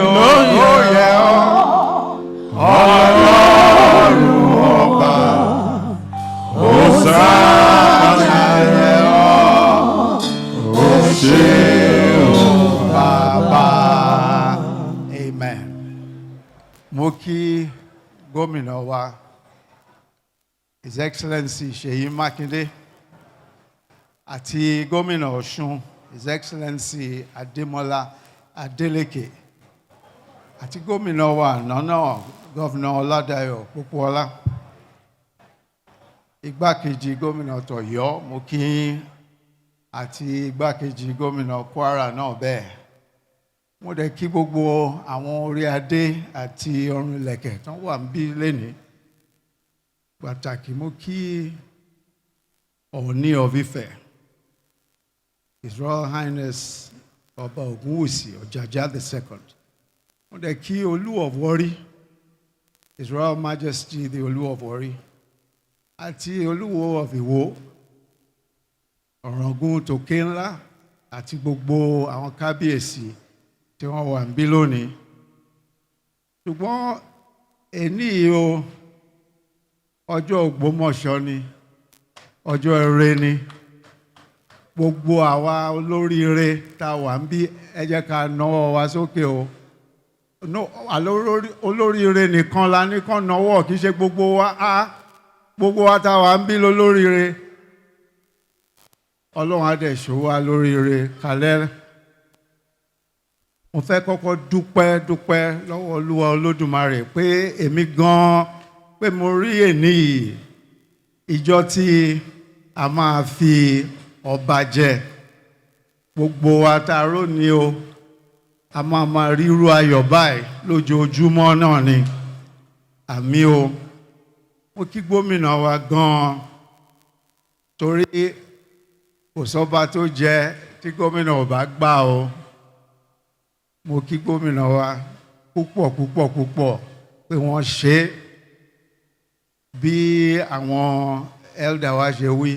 ló yẹ ọ́ ọlọ́run ọba òsánà yẹ ọ́ ó ṣé o bàbá. Amen. Mo kí gómìnà wa His Excellency Ṣèyí Mákindé àti gómìnà Ọ̀ṣun His Excellency Adémọ́lá Adélékè àti gómìnà wa àná Gọ́vnà Ọládayọ̀ Pópóọlá, igbákejì gómìnà tọ̀yọ́ mo kí yín àti igbákejì gómìnà Kwara náà bẹ́ẹ̀. Mo dẹ̀ kí gbogbo àwọn orí adé àti ọrùn ìlẹ̀kẹ̀ tó wà níbí lénìí. Pàtàkì mo kí Ọọ̀ni of Ifẹ̀, His Royal Highness Ọba Ògúnwùsì Ọ̀jájá II. Mo dẹ̀ kí Olú of Warri, His Royal Majesty the Olú of Warri, àti Olúwo of Ìwó, Ọ̀ràngún tòkè ńlá àti gbogbo àwọn kábíyèsí tí wọ́n wà níbí lónìí. Ṣùgbọ́n èní o ọjọ́ Ògbómọ̀ṣọ́ ni, ọjọ́ ire ni. Gbogbo àwa olóríire tá wà ń bí ẹ jẹ́ ká nawọ́ wa sókè o. Olóríire nìkan la ní kàn nawọ́, kì í ṣe gbogbo wa gbogbo wa tá wà ń bí lólóríire. Ọlọ́run á dẹ̀ ṣọ́ wa lóríire kalẹ́. Mo fẹ́ kọ́kọ́ dúpẹ́ lọ́wọ́ Olúwa Olódùmarè pé èmi gan-an pé mo rí èní yìí, ìjọ tí a máa fi ọba jẹ. Gbogbo wa tá rò ní o, a máa ríru ayọ̀ báyìí lójoojúmọ́ náà ni. Àmì o. Mo kí gómìnà wa gan-an torí kò sọ́ba tó jẹ tí gómìnà ò bá gbà o. Mo kí gómìnà wa púpọ̀ pé wọ́n ṣe bí àwọn elder wa ṣe wí,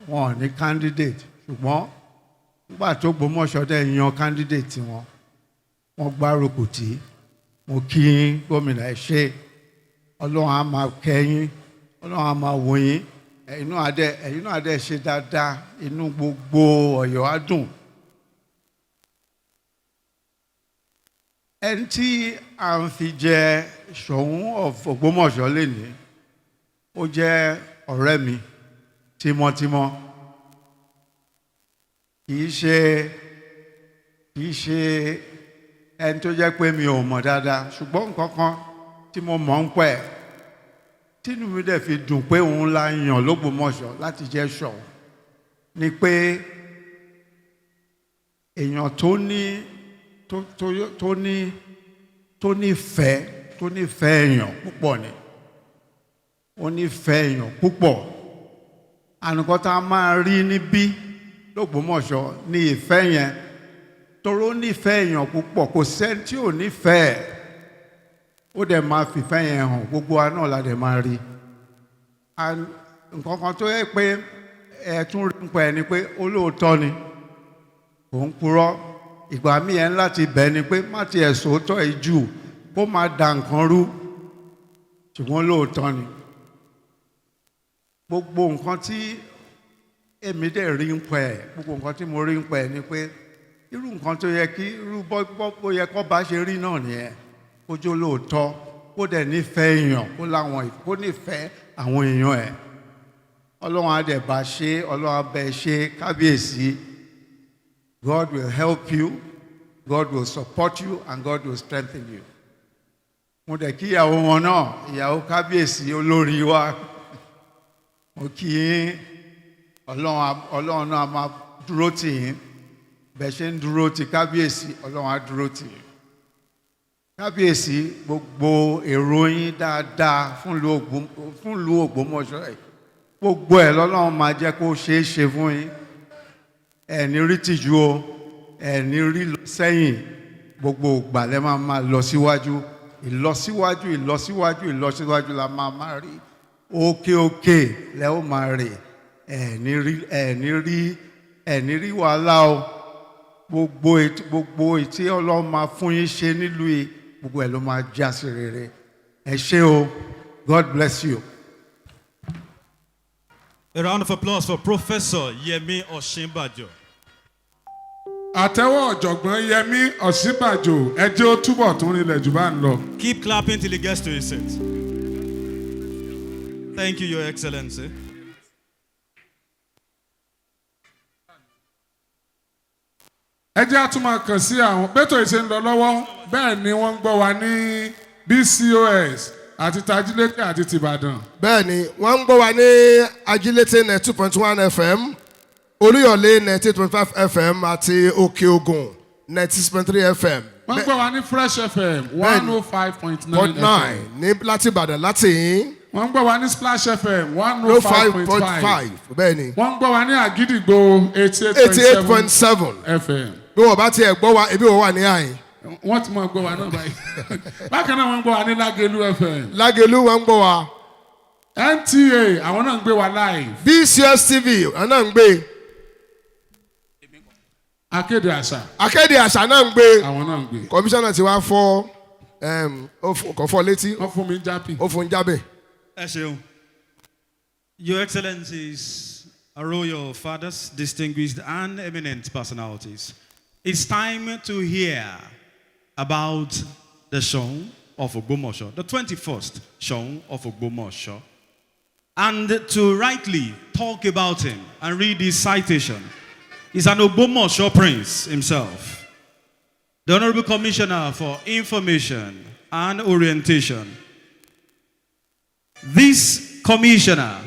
wọn ò ní candidate, ṣùgbọ́n nígbà tó Ògbómọ̀ṣọ́ dẹ̀ yan candidate wọn, wọ́n gbárùkù tì. Mo kí gómìnà ẹ ṣé, Ọlọ́run á máa kẹ́yìn, Ọlọ́run á máa wò yín, ẹ̀yin náà á dẹ̀ ṣe dáadáa, inú gbogbo Ọ̀yọ́ á dùn. Ẹni tí a ń fi jẹ Ṣọ̀ún of Ògbómọ̀ṣọ́ lénìí, ó jẹ́ ọ̀rẹ́ mi tímọ́tímọ́. Kìí ṣe ẹni tó jẹ́ pé mi ò mọ̀ dáadáa, ṣùgbọ́n nǹkan kan tí mo mọ̀ ń pẹ́ tínú mi dẹ̀ fi dùn pé òun la yàn l'Ógbómọ̀ṣọ́ láti jẹ́ Ṣọ̀ún ni pé èèyàn tó nífẹ̀ẹ́ èèyàn púpọ̀ ni. Ó nífẹ̀ẹ́ èèyàn púpọ̀. Ànùkọ́ tá a máa rí níbí l'Ógbómọ̀ṣọ́ ní ìfẹ́ yẹn, torí ó nífẹ̀ẹ́ èèyàn púpọ̀, kò sẹ́ni tí ò nífẹ̀ẹ́. Ó dẹ̀ máa fìfẹ́ yẹn hàn, gbogbo wa náà la dẹ̀ máa rí. Nǹkan kan tó yẹ pé ẹ tún rí nípa ẹ ni pé olóòótọ́ ni, kò ń purọ́. Ìgbà míì ẹ ń láti bẹ̀ ni pé má tiẹ̀ sòótọ́ ẹ jù kó máa da nǹkan rú, ṣùgbọ́n lóòótọ́ ni. Gbogbo nǹkan tí èmi dẹ̀ rí ń pẹ́, gbogbo nǹkan tí mo rí ń pẹ́ ni pé irú nǹkan tó yẹ kí irú bó yẹ kó bá ṣe rí náà nìyẹn. Kó jó lóòótọ́, kó dẹ̀ nífẹ̀ẹ́ èèyàn, kó nífẹ̀ẹ́ àwọn èèyàn ẹ̀. Ọlọ́run á dẹ̀ bá ṣe, Ọlọ́run á bẹ̀ ṣe kábíyèsí. God will help you, God will support you, and God will strengthen you. Mo dẹ̀ kí ìyàwó wọn náà, ìyàwó kábíyèsí olórí wa. Mo kí yín, ọlọ́run náà máa dúró tì yín bẹ́ẹ̀ ṣe ń dúró tì kábíyèsí ọlọ́run á dúró tì yín. Kábíyèsí gbogbo èrò yín dáadáa fún ìlú Ògbómọ̀ṣọ́ ẹ̀ gbogbo ẹ̀ lọ́lọ́run máa jẹ́ kó ṣeé ṣe fún yín. Ẹ̀ní rí tìjú o ẹ̀ní rí sẹ́yìn gbogbo ìgbàlẹ̀ máa lọ síwájú ìlọsíwájú la máa rí òkè lẹ́ ó máa rè ẹ̀ní rí wàhálà o gbogbo ètí ọlọ́run máa fún yín ṣe nílùú yìí gbogbo ẹ̀ ló máa já sí rere. Ẹ ṣé o, God bless you. A round of applause for Professor Yemi Osinbajo. Àtẹ́wọ́ ọ̀jọ̀gbọ́n Yẹmí Ọ̀ṣínbàjò ẹ jẹ́ ó túbọ̀ tún rinlẹ̀ jù bá ń lọ. Keep clapping till he gets to his seat. Thank you, Your Excellency. Ẹ jẹ́ àtúmọ̀ kàn sí àwọn bẹ́tò ìṣe ń lọ lọ́wọ́ bẹ́ẹ̀ ni wọ́n ń gbọ́ wa ní BCOS àti tajílété àti tìbàdàn. bẹ́ẹ̀ ni wọ́n ń gbọ́ wa ní ajílété net 2.1 FM olúyọ̀lé net 8.5 FM àti òkè ògùn net 6.3 FM. wọ́n ń gbọ́ wa ní Fresh FM 105.9 FM. ní láti ìbàdàn láti yín. wọ́n ń gbọ́ wa ní Splash FM 105.5. bẹ́ẹ̀ ni. wọ́n ń gbọ́ wa ní àgídìgbò 88.7 FM. bí wọ́n bá tiẹ̀ gbọ́ wa ebi wọ́n wà ní àyìn. wọ́n ti mọ̀ gbọ́ wa náà báyìí. bákan náà wọ́n ń gbọ́ wa ní Lágelú FM. Lágelú wọ́n ń gbọ́ wa. NTA àwọn náà ń gbé wa live. BCS TV àwọn náà ń gbé. Akéde àṣà. Akéde àṣà náà ń gbé. àwọn náà ń gbé. Kọmíṣánná ti wá fọ́ kò fọ́ létí. wọ́n fún mi jápì. ó fún jábẹ̀. Ẹ ṣeun. Your Excellencies, our royal fathers, distinguished and eminent personalities, it's time to hear about the Ṣọ̀ún of Ògbómọ̀ṣọ́, the 21st Ṣọ̀ún of Ògbómọ̀ṣọ́. And to rightly talk about him and read his citation is an Ògbómọ̀ṣọ́ prince himself, the Honorable Commissioner for Information and Orientation. This commissioner,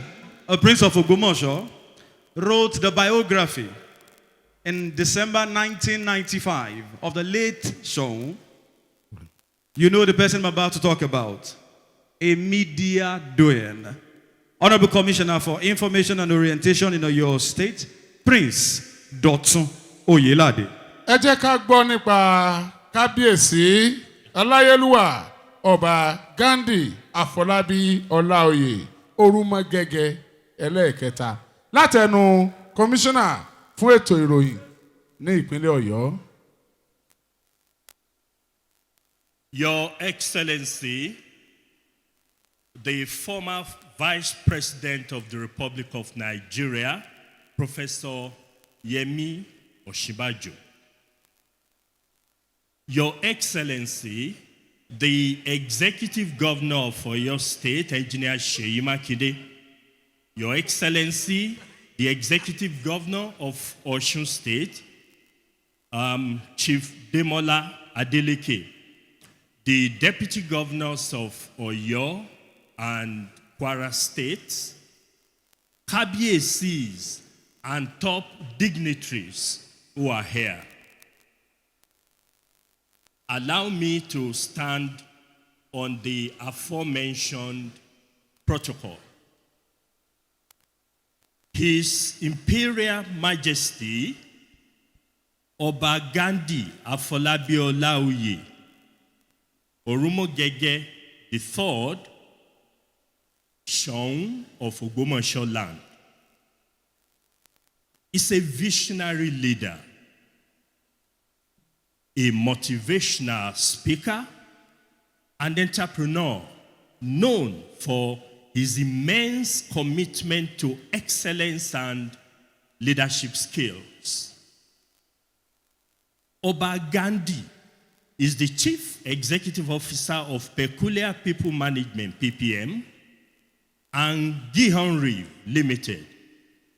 a prince of Ògbómọ̀ṣọ́, wrote the biography in December 1995 of the late Ṣọ̀ún. You know the person I'm about to talk about, a media doyen, Honorable Commissioner for Information and Orientation in Oyo State, Prince Dọ̀tun Oyèládé. Ẹ jẹ́ ká gbọ́ nípa kábíyèsí aláyélúwà ọba Ghandi Afọlábí Ọláoyè Òrumọgẹgẹ ẹlẹ́ẹ̀kẹta látẹnu kọmíṣánná fún ètò ìròyìn ní ìpínlẹ̀ Ọ̀yọ́. Your Excellency, the former Vice President of the Republic of Nigeria, Professor Yemi Osinbajo. Your Excellency, the Executive Governor of Oyo State, Engineer Seyi Makinde. Your Excellency, the Executive Governor of Osun State, Chief Demola Adeleke. The Deputy Governors of Oyo and Kwara States, Kabiyesi's and top dignitaries who are here. Allow me to stand on the aforementioned protocol. His Imperial Majesty, Ọba Ghandi Afọlábí Ọláoyè, Òrumọgẹgẹ III, Ṣọ̀ún of Ògbómọ̀ṣọ́ land, is a visionary leader, a motivational speaker, and entrepreneur known for his immense commitment to excellence and leadership skills. Ọba Ghandi is the Chief Executive Officer of Peculiar People Management, PPM, and Gihonri Limited,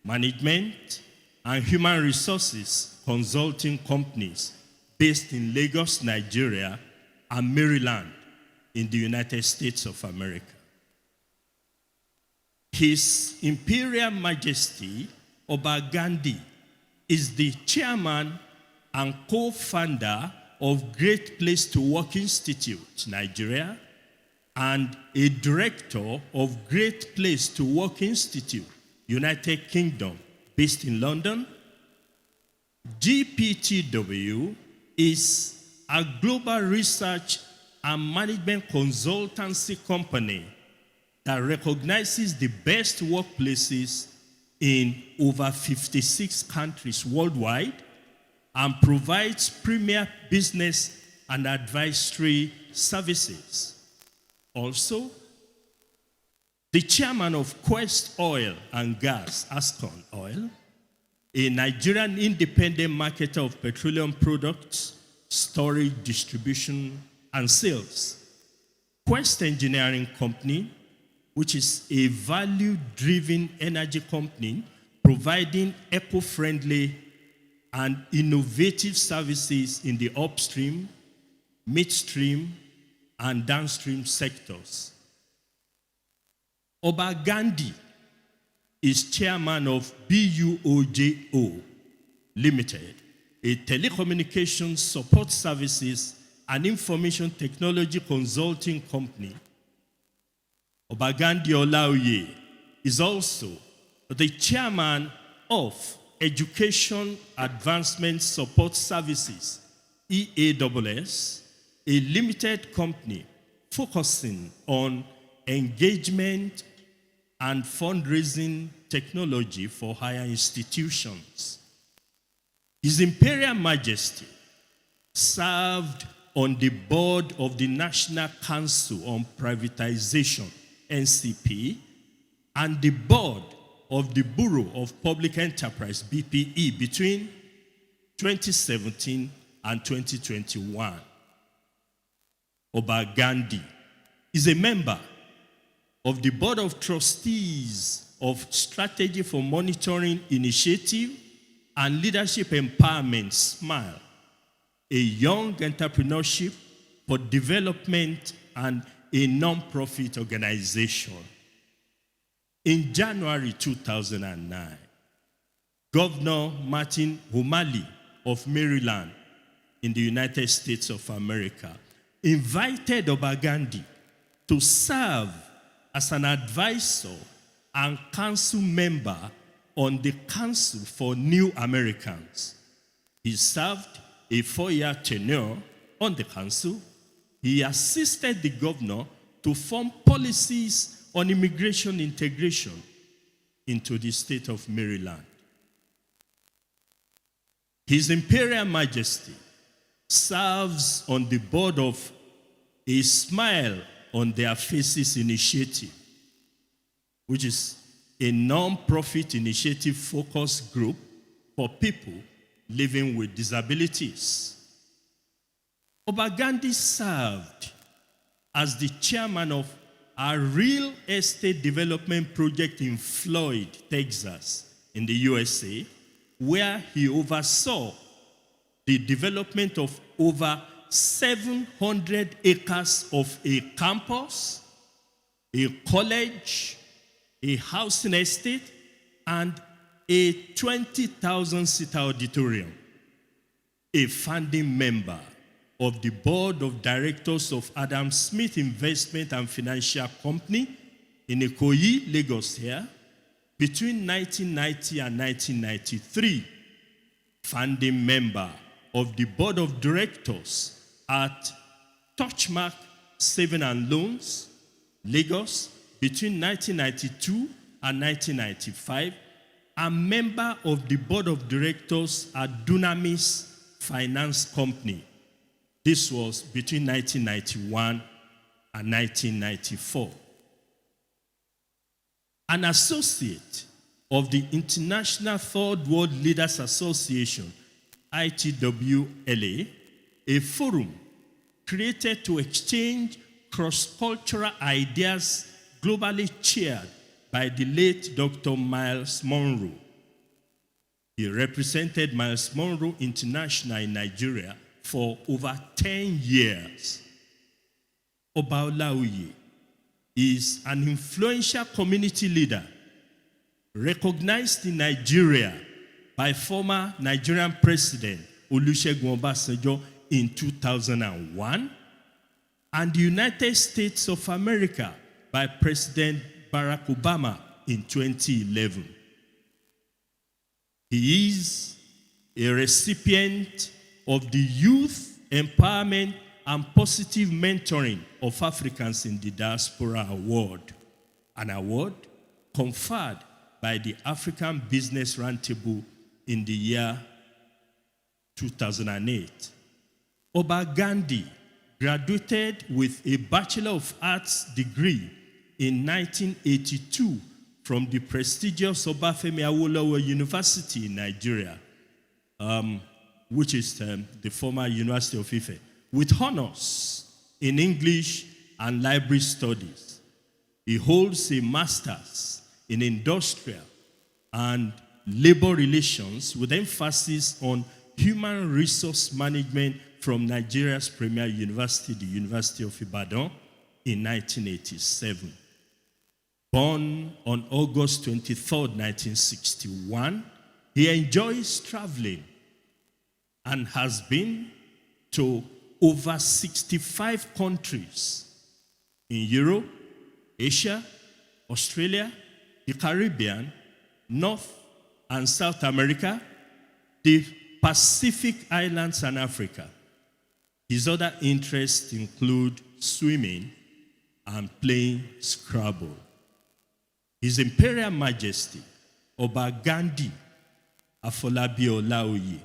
Management and Human Resources Consulting Companies based in Lagos, Nigeria, and Maryland in the United States of America. His Imperial Majesty, Oba Ghandi is the chairman and co-founder of Great Place to Work Institute, Nigeria, and a director of Great Place to Work Institute, United Kingdom, based in London. GPTW is a global research and management consultancy company that recognizes the best workplaces in over 56 countries worldwide and provides premier business and advisory services. Also, the chairman of Quest Oil and Gas, Ascon Oil, a Nigerian independent marketer of petroleum products, storage, distribution, and sales. Quest Engineering Company, which is a value-driven energy company providing eco-friendly and innovative services in the upstream, midstream, and downstream sectors. Oba Ghandi is chairman of BUOJO Limited, a telecommunications support services and information technology consulting company. Oba Ghandi Ọláoyè is also the chairman of Education Advancement Support Services, EASS, a limited company focusing on engagement and fundraising technology for higher institutions. His Imperial Majesty served on the board of the National Council on Privatization, NCP, and the board of the Bureau of Public Enterprise, BPE, between 2017 and 2021. Oba Ghandi is a member of the Board of Trustees of Strategy for Monitoring Initiative and Leadership Empowerment, SMILE, a young entrepreneurship for development and a non-profit organization. In January 2009, Governor Martin O'Malley of Maryland in the United States of America invited Oba Ghandi to serve as an advisor and council member on the Council for New Americans. He served a 4-year tenure on the council. He assisted the governor to form policies on immigration integration into the state of Maryland. His Imperial Majesty serves on the board of A Smile on Their Faces initiative, which is a non-profit initiative focused group for people living with disabilities. Oba Ghandi served as the chairman of a real estate development project in Floyd, Texas, in the USA, where he oversaw the development of over 700 acres of a campus, a college, a housing estate, and a 20,000-seater auditorium. A founding member of the board of directors of Adam Smith Investment and Financial Company in Ikoyi, Lagos here, between 1990 and 1993. Founding member of the board of directors at Touchmark Saving and Loans, Lagos, between 1992 and 1995, and member of the board of directors at Dunamis Finance Company. This was between 1991 and 1994. An associate of the International Third World Leaders Association, ITWLA, a forum created to exchange cross-cultural ideas globally chaired by the late Dr. Miles Monroe. He represented Miles Monroe International in Nigeria for over 10 years. Oba Ọláoyè is an influential community leader recognized in Nigeria by former Nigerian President Olusegun Obasanjo in 2001, and the United States of America by President Barack Obama in 2011. He is a recipient of the Youth Empowerment and Positive Mentoring of Africans in the Diaspora Award, an award conferred by the African Business Roundtable in the year 2008. Oba Ghandi graduated with a Bachelor of Arts degree in 1982 from the prestigious Obafemi Awolowo University in Nigeria, which is the former University of Ife, with honors in English and library studies. He holds a master's in industrial and labor relations with emphasis on human resource management from Nigeria's premier university, the University of Ibadan, in 1987. Born on August 23, 1961, he enjoys traveling and has been to over 65 countries in Europe, Asia, Australia, the Caribbean, North and South America, the Pacific Islands, and Africa. His other interests include swimming and playing Scrabble. His Imperial Majesty, Oba Ghandi Afọlábí Ọláoyè,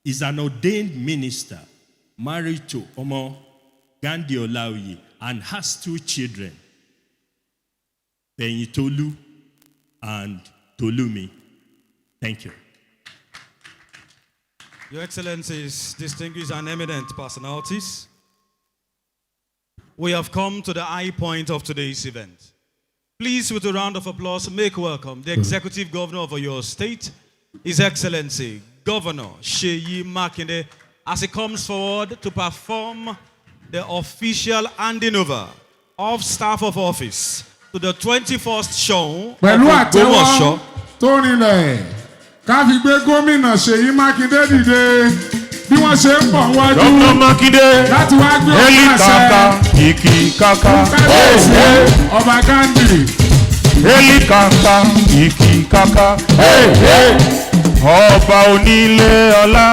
is an ordained minister married to Omo Ghandi Ọláoyè and has 2 children, Tolu and Tolumi. Thank you. Your Excellencies, distinguished and eminent personalities, we have come to the high point of today's event. Please, with a round of applause, make welcome the Executive Governor of your state, His Excellency, Governor Seyi Makinde, as he comes forward to perform the official handing over of staff of office to the 21st show of Ògbómọ̀ṣọ́. Tó rinlẹ̀ ká fi gbé gómìnà Ṣèyí Mákindé dìde bí wọ́n ṣe ń bọ̀ wájú. Dr. Makinde, láti wá gbé Eli ọ̀gá Kaka, àṣẹ. Iki Kaka, Ọba Ghandi. Eli Kaka, Iki Kaka, Ọba onílé ọlá,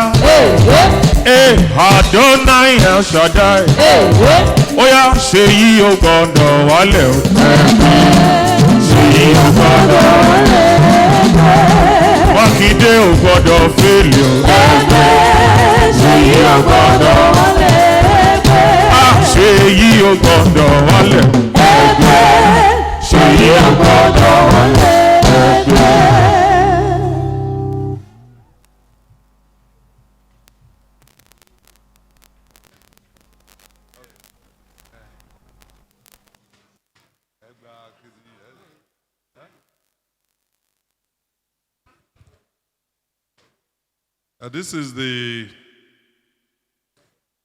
Adonai El Shaddai, Oya Ṣèyí ò gbọ́dọ̀ wálẹ̀ o. Ṣèyí ò gbọ́dọ̀ wálẹ̀. Mákindé ò gbọ́dọ̀ fèlè o. Ṣèyí ò gbọ́dọ̀ wálẹ̀. Ṣèyí ò gbọ́dọ̀ wálẹ̀. Ṣèyí ò gbọ́dọ̀ wálẹ̀. This is the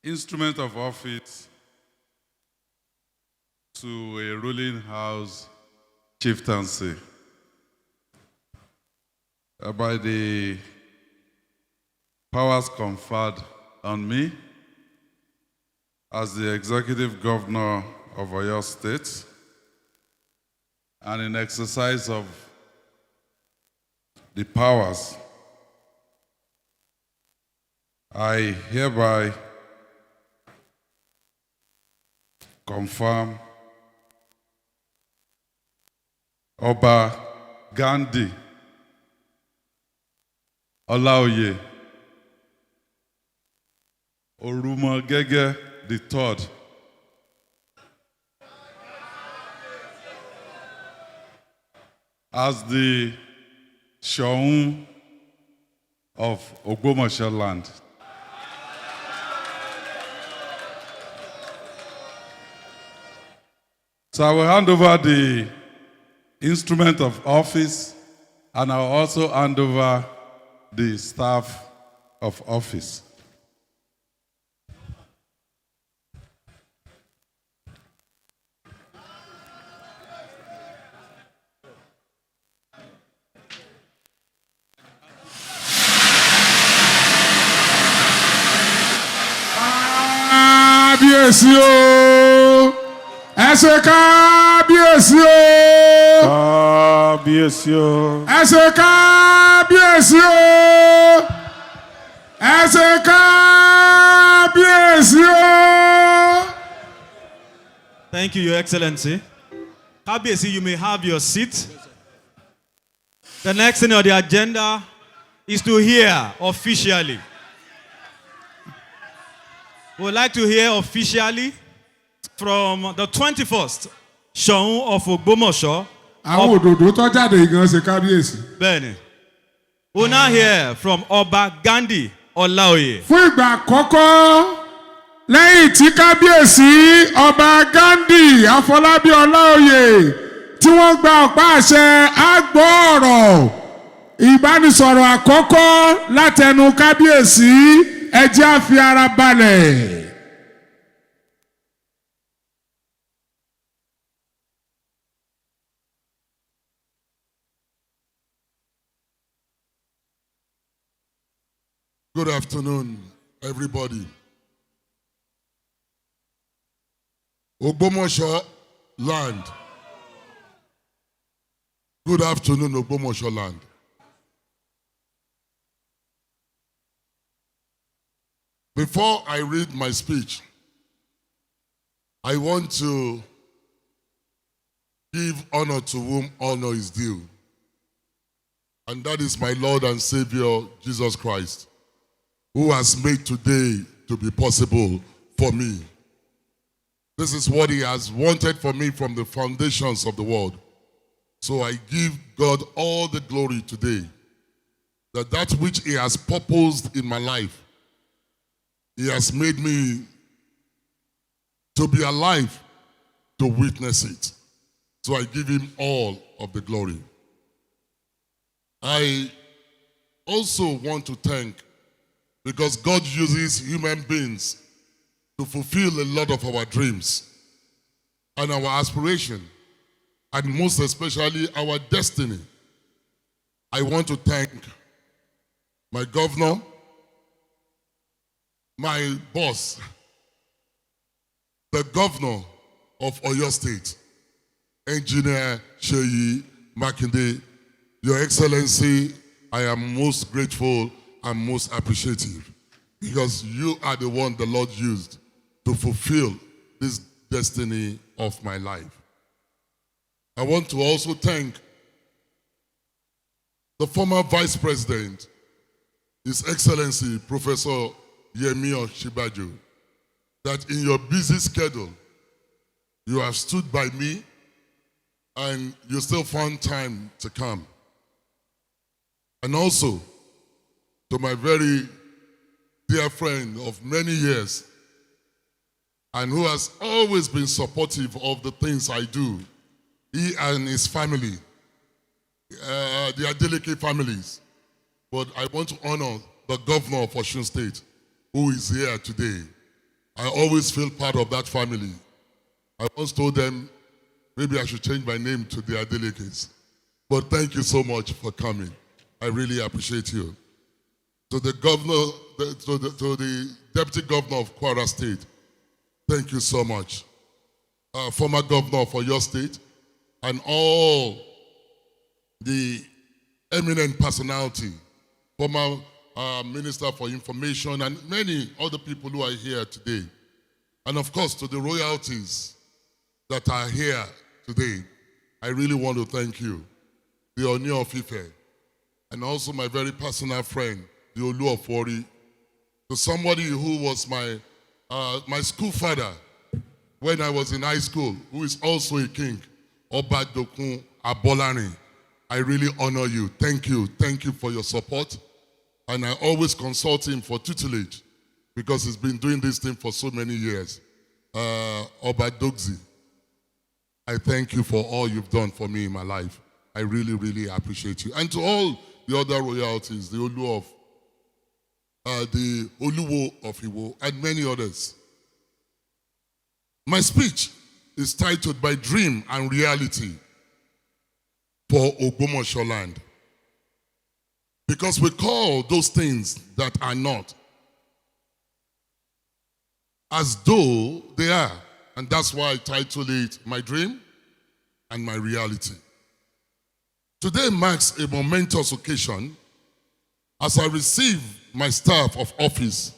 instrument of office to a ruling house chieftaincy. By the powers conferred on me as the Executive Governor of Oyo State, and in exercise of the powers, I hereby confirm Oba Ghandi Ọláoyè Òrumọgẹgẹ III as the Ṣọ̀ún of Ògbómọ̀ṣọ́ land. So I will hand over the instrument of office, and I will also hand over the staff of office. kábíyèsí o ẹ ṣe kábíyèsí o kábíyèsí o ẹ ṣe kábíyèsí o ẹ ṣe kábíyèsí o. Thank you, Your Excellency. Kabiyesi, you may have your seat. The next thing on the agenda is to hear officially. We would like to hear officially from the 21st Ṣọ̀ún of Ògbómọ̀ṣọ́. àwọn òdòdó tó jáde gan ṣe kábíyèsí. Bẹ́ẹ̀ni. We will now hear from Ọba Ghandi Ọláoyè. fún ìgbà àkọ́kọ́ lẹ́yìn tí kábíyèsí ọba Ghandi Afọlábí Ọláoyè tí wọ́n gba ọ̀pá àṣẹ àgbọ̀ ọ̀rọ̀ ìbánisọ̀rọ̀ àkọ́kọ́ látẹnu kábíyèsí ẹ jẹ́ á fi ara balẹ̀. Good afternoon, everybody. Ògbómọ̀ṣọ́ land. Good afternoon, Ògbómọ̀ṣọ́ land. Before I read my speech, I want to give honor to whom honor is due. And that is my Lord and Savior, Jesus Christ, who has made today to be possible for me. This is what he has wanted for me from the foundations of the world. So I give God all the glory today, that which he has purposed in my life, he has made me to be alive to witness it. So I give him all of the glory. I also want to thank, because God uses human beings to fulfill a lot of our dreams and our aspiration, and most especially our destiny. I want to thank my governor, my boss, the governor of Oyo State, Engineer Seyi Makinde. Your Excellency, I am most grateful and most appreciative, because you are the one the Lord used to fulfill this destiny of my life. I want to also thank the former Vice President, His Excellency Professor Yemi Osinbajo, that in your busy schedule, you have stood by me and you still found time to come. And also to my very dear friend of many years, and who has always been supportive of the things I do, he and his family, the Adeleke families. But I want to honor the governor of Osun State, who is here today. I always feel part of that family. I once told them, maybe I should change my name to the Adelekes. But thank you so much for coming. I really appreciate you. To the governor, to the deputy governor of Kwara State, thank you so much. Former governor for your state, and all the eminent personality, former Minister for Information, and many other people who are here today. And of course, to the royalties that are here today, I really want to thank you. The Oni of Ife, and also my very personal friend, the Olu of Wari, to somebody who was my school father when I was in high school, who is also a king, Oba Dokun Abolani. I really honor you. Thank you. Thank you for your support. And I always consult him for tutelage, because he's been doing this thing for so many years. Oba Dogzi, I thank you for all you've done for me in my life. I really, really appreciate you. And to all the other royalties, the Olu of the Oluwo of Iwo, and many others. My speech is titled "My Dream and Reality for Ògbómọ̀ṣọ́ Land." Because we call those things that are not as though they are. And that's why I titled it My Dream and My Reality. Today marks a momentous occasion as I receive my staff of office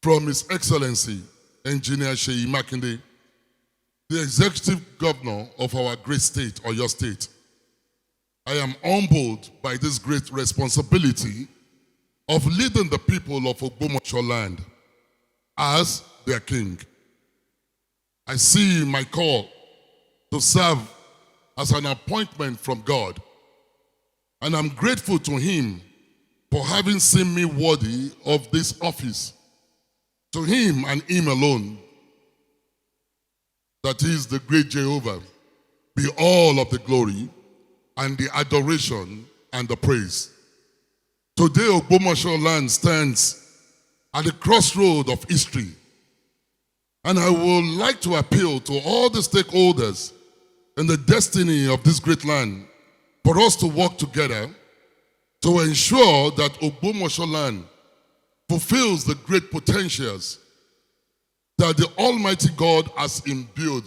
from His Excellency, Engineer Seyi Makinde, the Executive Governor of our great state, Oyo State. I am humbled by this great responsibility of leading the people of Ogbomoso land as their king. I see my call to serve as an appointment from God, and I'm grateful to Him for having seen me worthy of this office. To Him and Him alone, that is the great Jehovah, be all of the glory and the adoration and the praise. Today, Ogbomoso land stands at the crossroad of history, and I would like to appeal to all the stakeholders in the destiny of this great land for us to work together to ensure that Ogbomoso land fulfills the great potentials that the Almighty God has imbued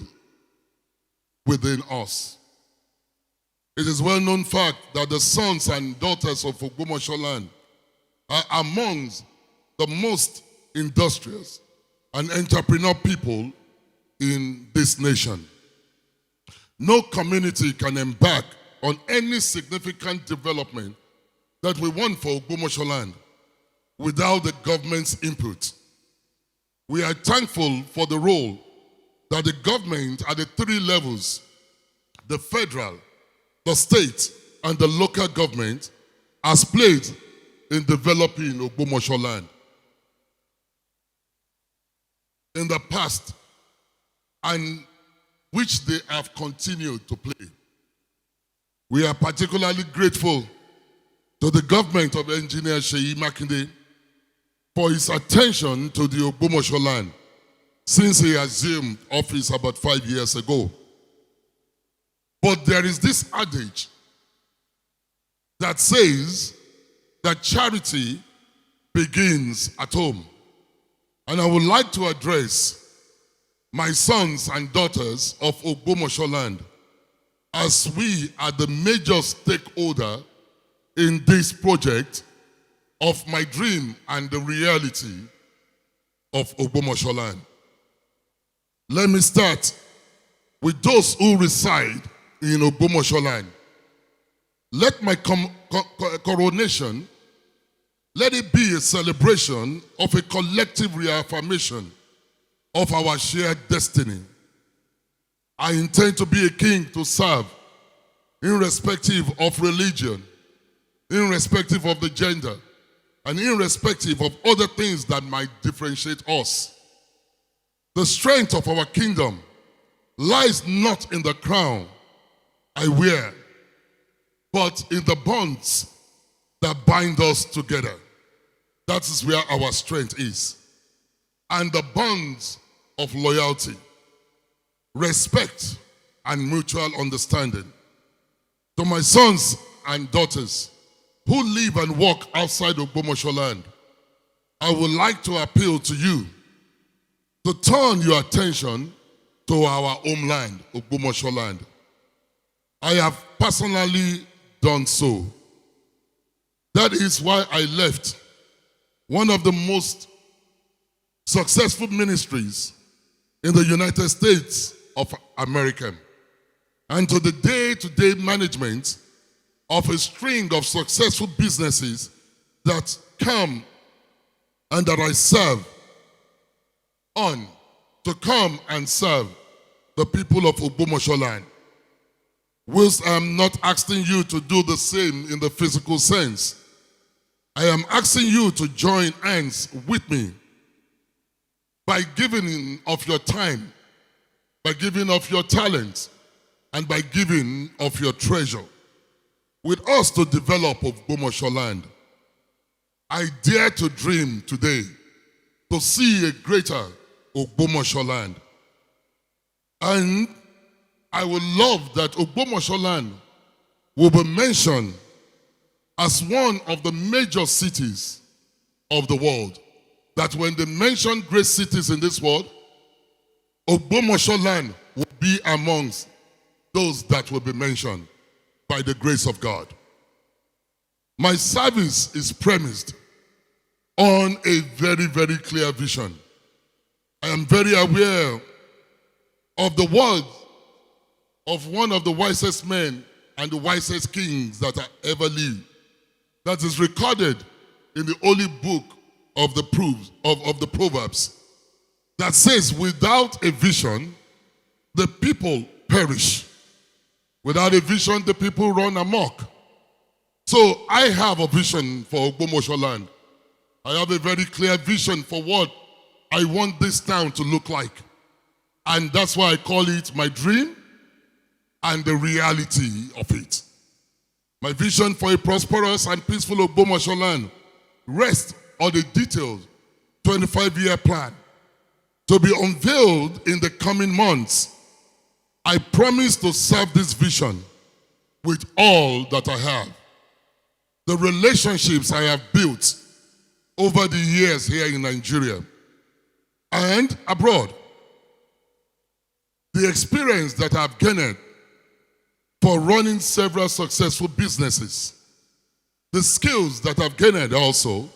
within us. It is well known fact that the sons and daughters of Ogbomoso land are amongst the most industrious and entrepreneurial people in this nation. No community can embark on any significant development that we want for Ogbomoso land without the government's input. We are thankful for the role that the government at the three levels, the federal, the state, and the local government, has played in developing Ogbomoso land. In the past, and which they have continued to play. We are particularly grateful to the government of Engineer Seyi Makinde for his attention to the Ogbomoso land since he assumed office about 5 years ago. But there is this adage that says that charity begins at home. And I would like to address my sons and daughters of Ogbomoso land as we are the major stakeholder in this project of my dream and the reality of Ogbomoso land. Let me start with those who reside in Ogbomoso land. Let my coronation, let it be a celebration of a collective reaffirmation of our shared destiny. I intend to be a king to serve, irrespective of religion, irrespective of the gender, and irrespective of other things that might differentiate us. The strength of our kingdom lies not in the crown I wear, but in the bonds that bind us together. That is where our strength is. And the bonds of loyalty, respect, and mutual understanding. To my sons and daughters who live and work outside Ogbomoso land, I would like to appeal to you to turn your attention to our homeland, Ogbomoso land. I have personally done so. That is why I left one of the most successful ministries in the United States of America, and to the day-to-day management of a string of successful businesses that come and that I serve on to come and serve the people of Ogbomoso land. Whilst I am not asking you to do the same in the physical sense, I am asking you to join hands with me by giving of your time, by giving of your talent, and by giving of your treasure, with us to develop Ogbomoso land. I dare to dream today to see a greater Ogbomoso land. And I would love that Ogbomoso land will be mentioned as one of the major cities of the world. that when they mention great cities in this world, Ogbomoso land will be amongst those that will be mentioned by the grace of God. My service is premised on a very, very clear vision. I am very aware of the words of one of the wisest men and the wisest kings that have ever lived. That is recorded in the holy book of the Proverbs, that says, without a vision, the people perish. Without a vision, the people run amok. So I have a vision for Ogbomoso land. I have a very clear vision for what I want this town to look like. And that's why I call it my dream and the reality of it. My vision for a prosperous and peaceful Ogbomoso land rests on a detailed 25-year plan to be unveiled in the coming months. I promise to serve this vision with all that I have. The relationships I have built over the years here in Nigeria and abroad, the experience that I've gained for running several successful businesses, the skills that I've gained also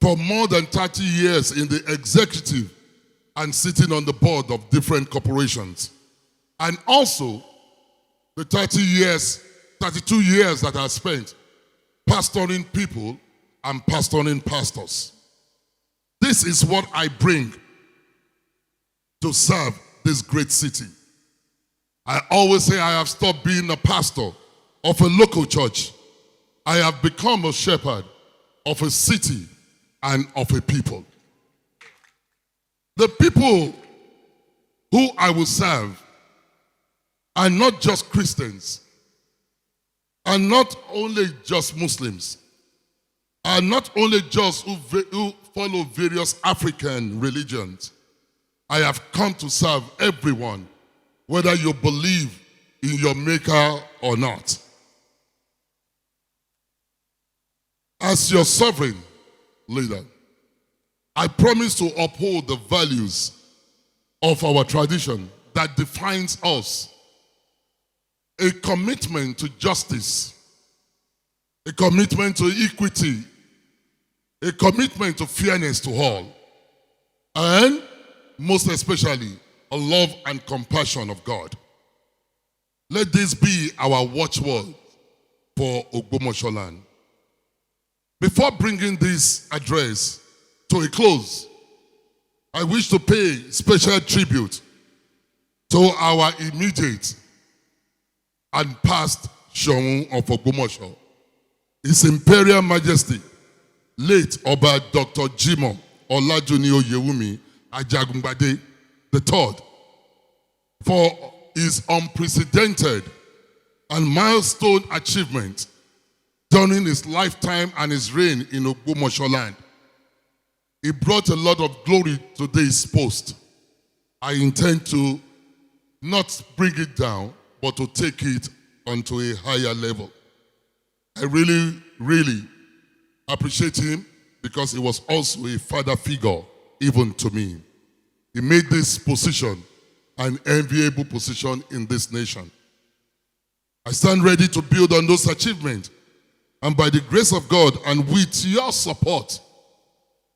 for more than 30 years in the executive and sitting on the board of different corporations, and also the 32 years that I spent pastoring people and pastoring pastors. This is what I bring to serve this great city. I always say I have stopped being a pastor of a local church. I have become a shepherd of a city and of a people. The people who I will serve are not just Christians, are not only just Muslims, are not only just who follow various African religions. I have come to serve everyone, whether you believe in your maker or not. As your sovereign leader, I promise to uphold the values of our tradition that defines us. A commitment to justice, a commitment to equity, a commitment to fairness to all, and most especially, a love and compassion of God. Let this be our watchword for Ogbomoso land. Before bringing this address to a close, I wish to pay special tribute to our immediate and past Shoun of Ogbomoso, His Imperial Majesty, late Oba Dr. Jimoh Olajuni Oyewumi Ajagungbade III, for his unprecedented and milestone achievement during his lifetime and his reign in Ogbomoso land. He brought a lot of glory to this post. I intend to not bring it down, but to take it onto a higher level. I really, really appreciate him because he was also a father figure even to me. He made this position an enviable position in this nation. I stand ready to build on those achievements, and by the grace of God and with your support,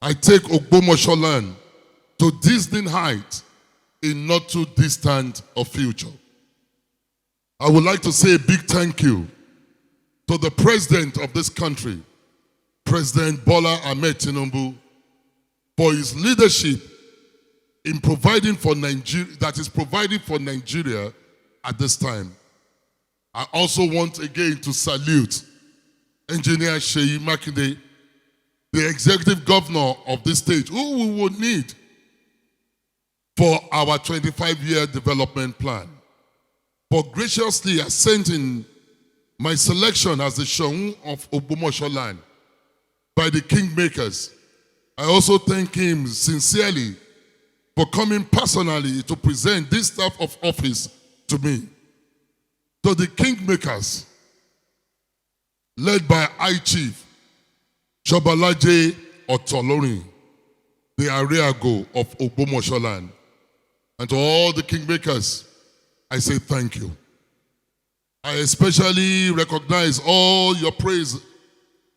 I take Ogbomoso land to distant heights in not too distant a future. I would like to say a big thank you to the president of this country, President Bola Ahmed Tinubu, for his leadership in providing for Nigeria, that is providing for Nigeria at this time. I also want again to salute Engineer Seyi Makinde, the executive governor of this state, who we will need for our 25-year development plan, for graciously assenting my selection as the Shoun of Ogbomoso land by the kingmakers. I also thank him sincerely for coming personally to present this staff of office to me. To the kingmakers, led by High Chief Shobalaje Otolorin, the Ariago of Ogbomoso. And to all the kingmakers, I say thank you. I especially recognize all your praise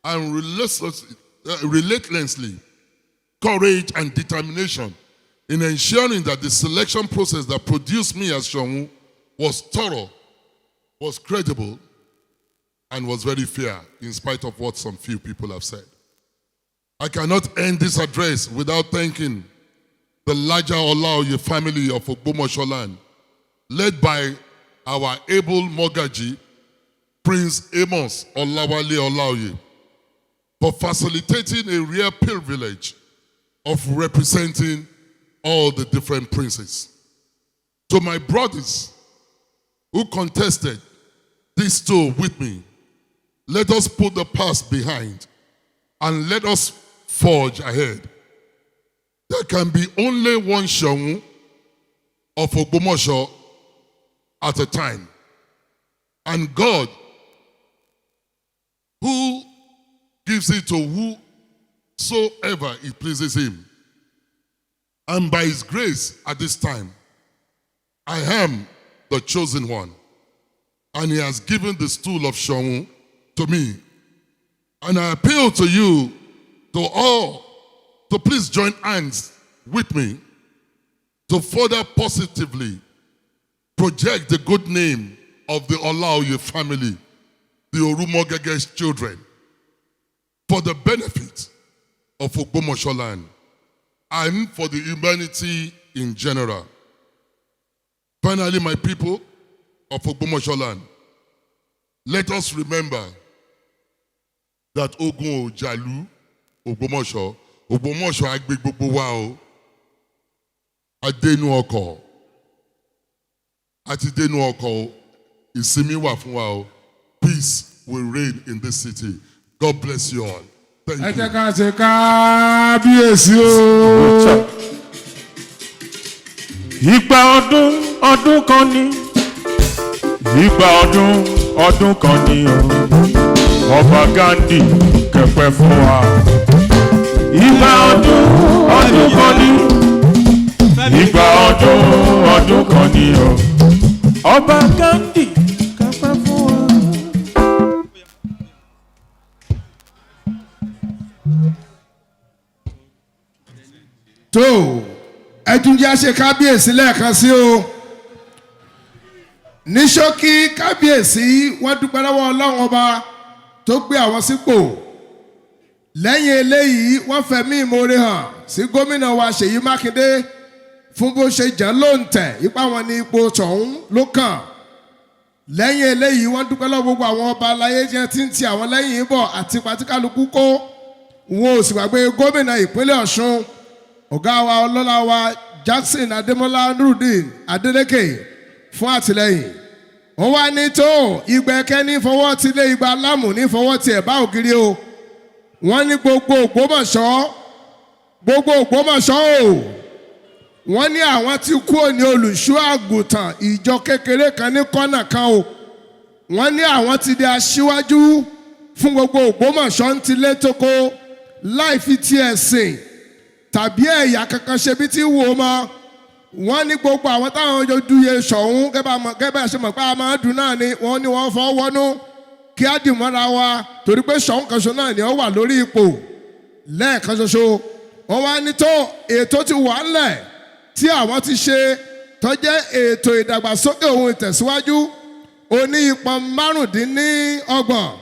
and relentlessly courage and determination in ensuring that the selection process that produced me as Shonwu was thorough, was credible, and was very fair, in spite of what some few people have said. I cannot end this address without thanking the larger Olaoyè family of Ogbomoso land, led by our able Mogaji, Prince Amos Olawale Olaoyè, for facilitating a rare privilege of representing all the different princes. To my brothers who contested this tour with me, let us put the past behind and let us forge ahead. There can be only one Shonwu of Ogbomoso at a time. And God, who gives it to whosoever it pleases him. And by his grace at this time, I am the chosen one. And he has given the stool of Shonwu to me. And I appeal to you, to all, to please join hands with me to further positively project the good name of the Olaoyè family, the Òrumọgẹgẹ's children, for the benefit of Ogbomoso land and for the humanity in general. Finally, my people of Ogbomoso land, let us remember that Ogun Ojalu, Ogbomoso agbe gbogbo wa o, adenu ọkọ̀, àti denu ọkọ̀, ìsinmi wà fún wa o. Peace will reign in this city. God bless you all. Thank you. Ẹ jẹ́ ká ṣe kábíyèsí o. Ìgbà ọdún kan ni. Ìgbà ọdún kan ni o. Ọba Ghandi kẹpẹ fún wa. Ìgbà ọdún kan ni. Ìgbà ọdún kan ni o. Ọba Ghandi kẹpẹ fún wa. tó ẹtúnjẹ àṣẹ kábíyèsí lẹ́ẹ̀kan sí o ní ṣókí kábíyèsí wọ́n dúpẹ́ lọ́wọ́ Ọlọ́run ọba tó gbé àwọn sípò lẹ́yìn eléyìí wọ́n fẹ̀mí ìmoore hàn sí gómìnà wa Ṣèyí Mákindé fún bó ṣe jẹ́ lóǹtẹ̀ ipá wọn ní ipò tọ̀hún ló kàn lẹ́yìn eléyìí wọ́n dúpẹ́ lọ́wọ́ gbogbo àwọn ọba aláyé jẹ́ tí ń ti àwọn lẹ́yìn bọ̀ àti pàtíkàlùkù kó wọn ò sì gbàgbé gómìnà ìpínlẹ̀ Ọ̀ṣun ọ̀gá wa ọlọ́lá wa Jackson Adémọ́lá Nurudeen Adélékè fún àtìlẹ́yìn wọ́n wá ní tó ìgbẹ́kẹ́ ní fọwọ́ tilé igba lámù ní fọwọ́ tiẹ̀ bá ògiri o wọ́n ní gbogbo Ògbómọ̀ṣọ́ o wọ́n ní àwọn tí kú òní olùṣọ́ àgùntàn ìjọ kékeré kan ní kọ́nà kan o wọ́n ní àwọn ti di aṣíwájú fún gbogbo Ògbómọ̀ṣọ́ ń tilé tóko láì fi ti ẹ̀sìn tàbí ẹ̀yà kankan ṣe bí tí wò ó mọ́ wọ́n ní gbogbo àwọn táwọn ojú yẹ Ṣọ̀ún gẹ́gẹ́ ṣe mọ̀ pé a máa dùn náà ni wọ́n ní wọ́n fọ́ wọnú kí á dì mọ́ra wa torí pé Ṣọ̀ún kan ṣo náà ni ó wà lórí ipò lẹ́ẹ̀kan ṣoṣo wọ́n wá ní tó ètò ti wà ńlẹ̀ tí àwọn ti ṣe tó jẹ́ ètò ìdàgbàsókè ohun ìtẹ̀síwájú oní ipò 25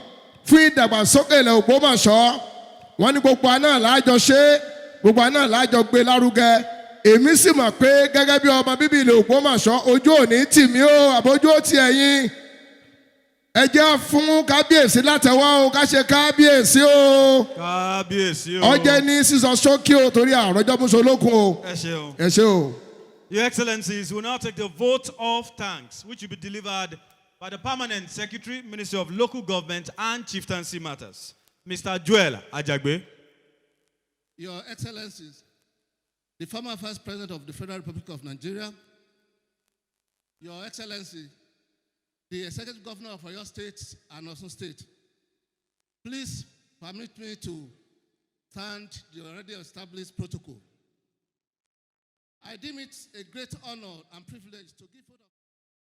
fún ìdàgbàsókè ilẹ̀ Ògbómọ̀ṣọ́ wọ́n ní gbogbo àná làájọ ṣe gbogbo àná làájọ gbé lárugẹ èmi sì mọ̀ pé gẹ́gẹ́ bí ọmọ bíbí ilẹ̀ Ògbómọ̀ṣọ́ ojú òní tì mí o àbójú ó ti ẹ̀yin ẹ jẹ́ fún kábíyèsí látẹ̀wọ́ o ká ṣe kábíyèsí o kábíyèsí o ọjẹ́ ní sísọ ṣókí o torí àròjọ́ mùsùlùkùn o ẹ ṣé o. Your Excellencies, we will now take the vote of thanks, which will be delivered by the Permanent Secretary, Ministry of Local Government and Chieftaincy Matters, Mr. Joel Ajagbe. Your Excellencies, the former First President of the Federal Republic of Nigeria, Your Excellency, the Executive Governor of Oyo State and Osun State, please permit me to thank the already established protocol I deem it a great honor and privilege to give vote of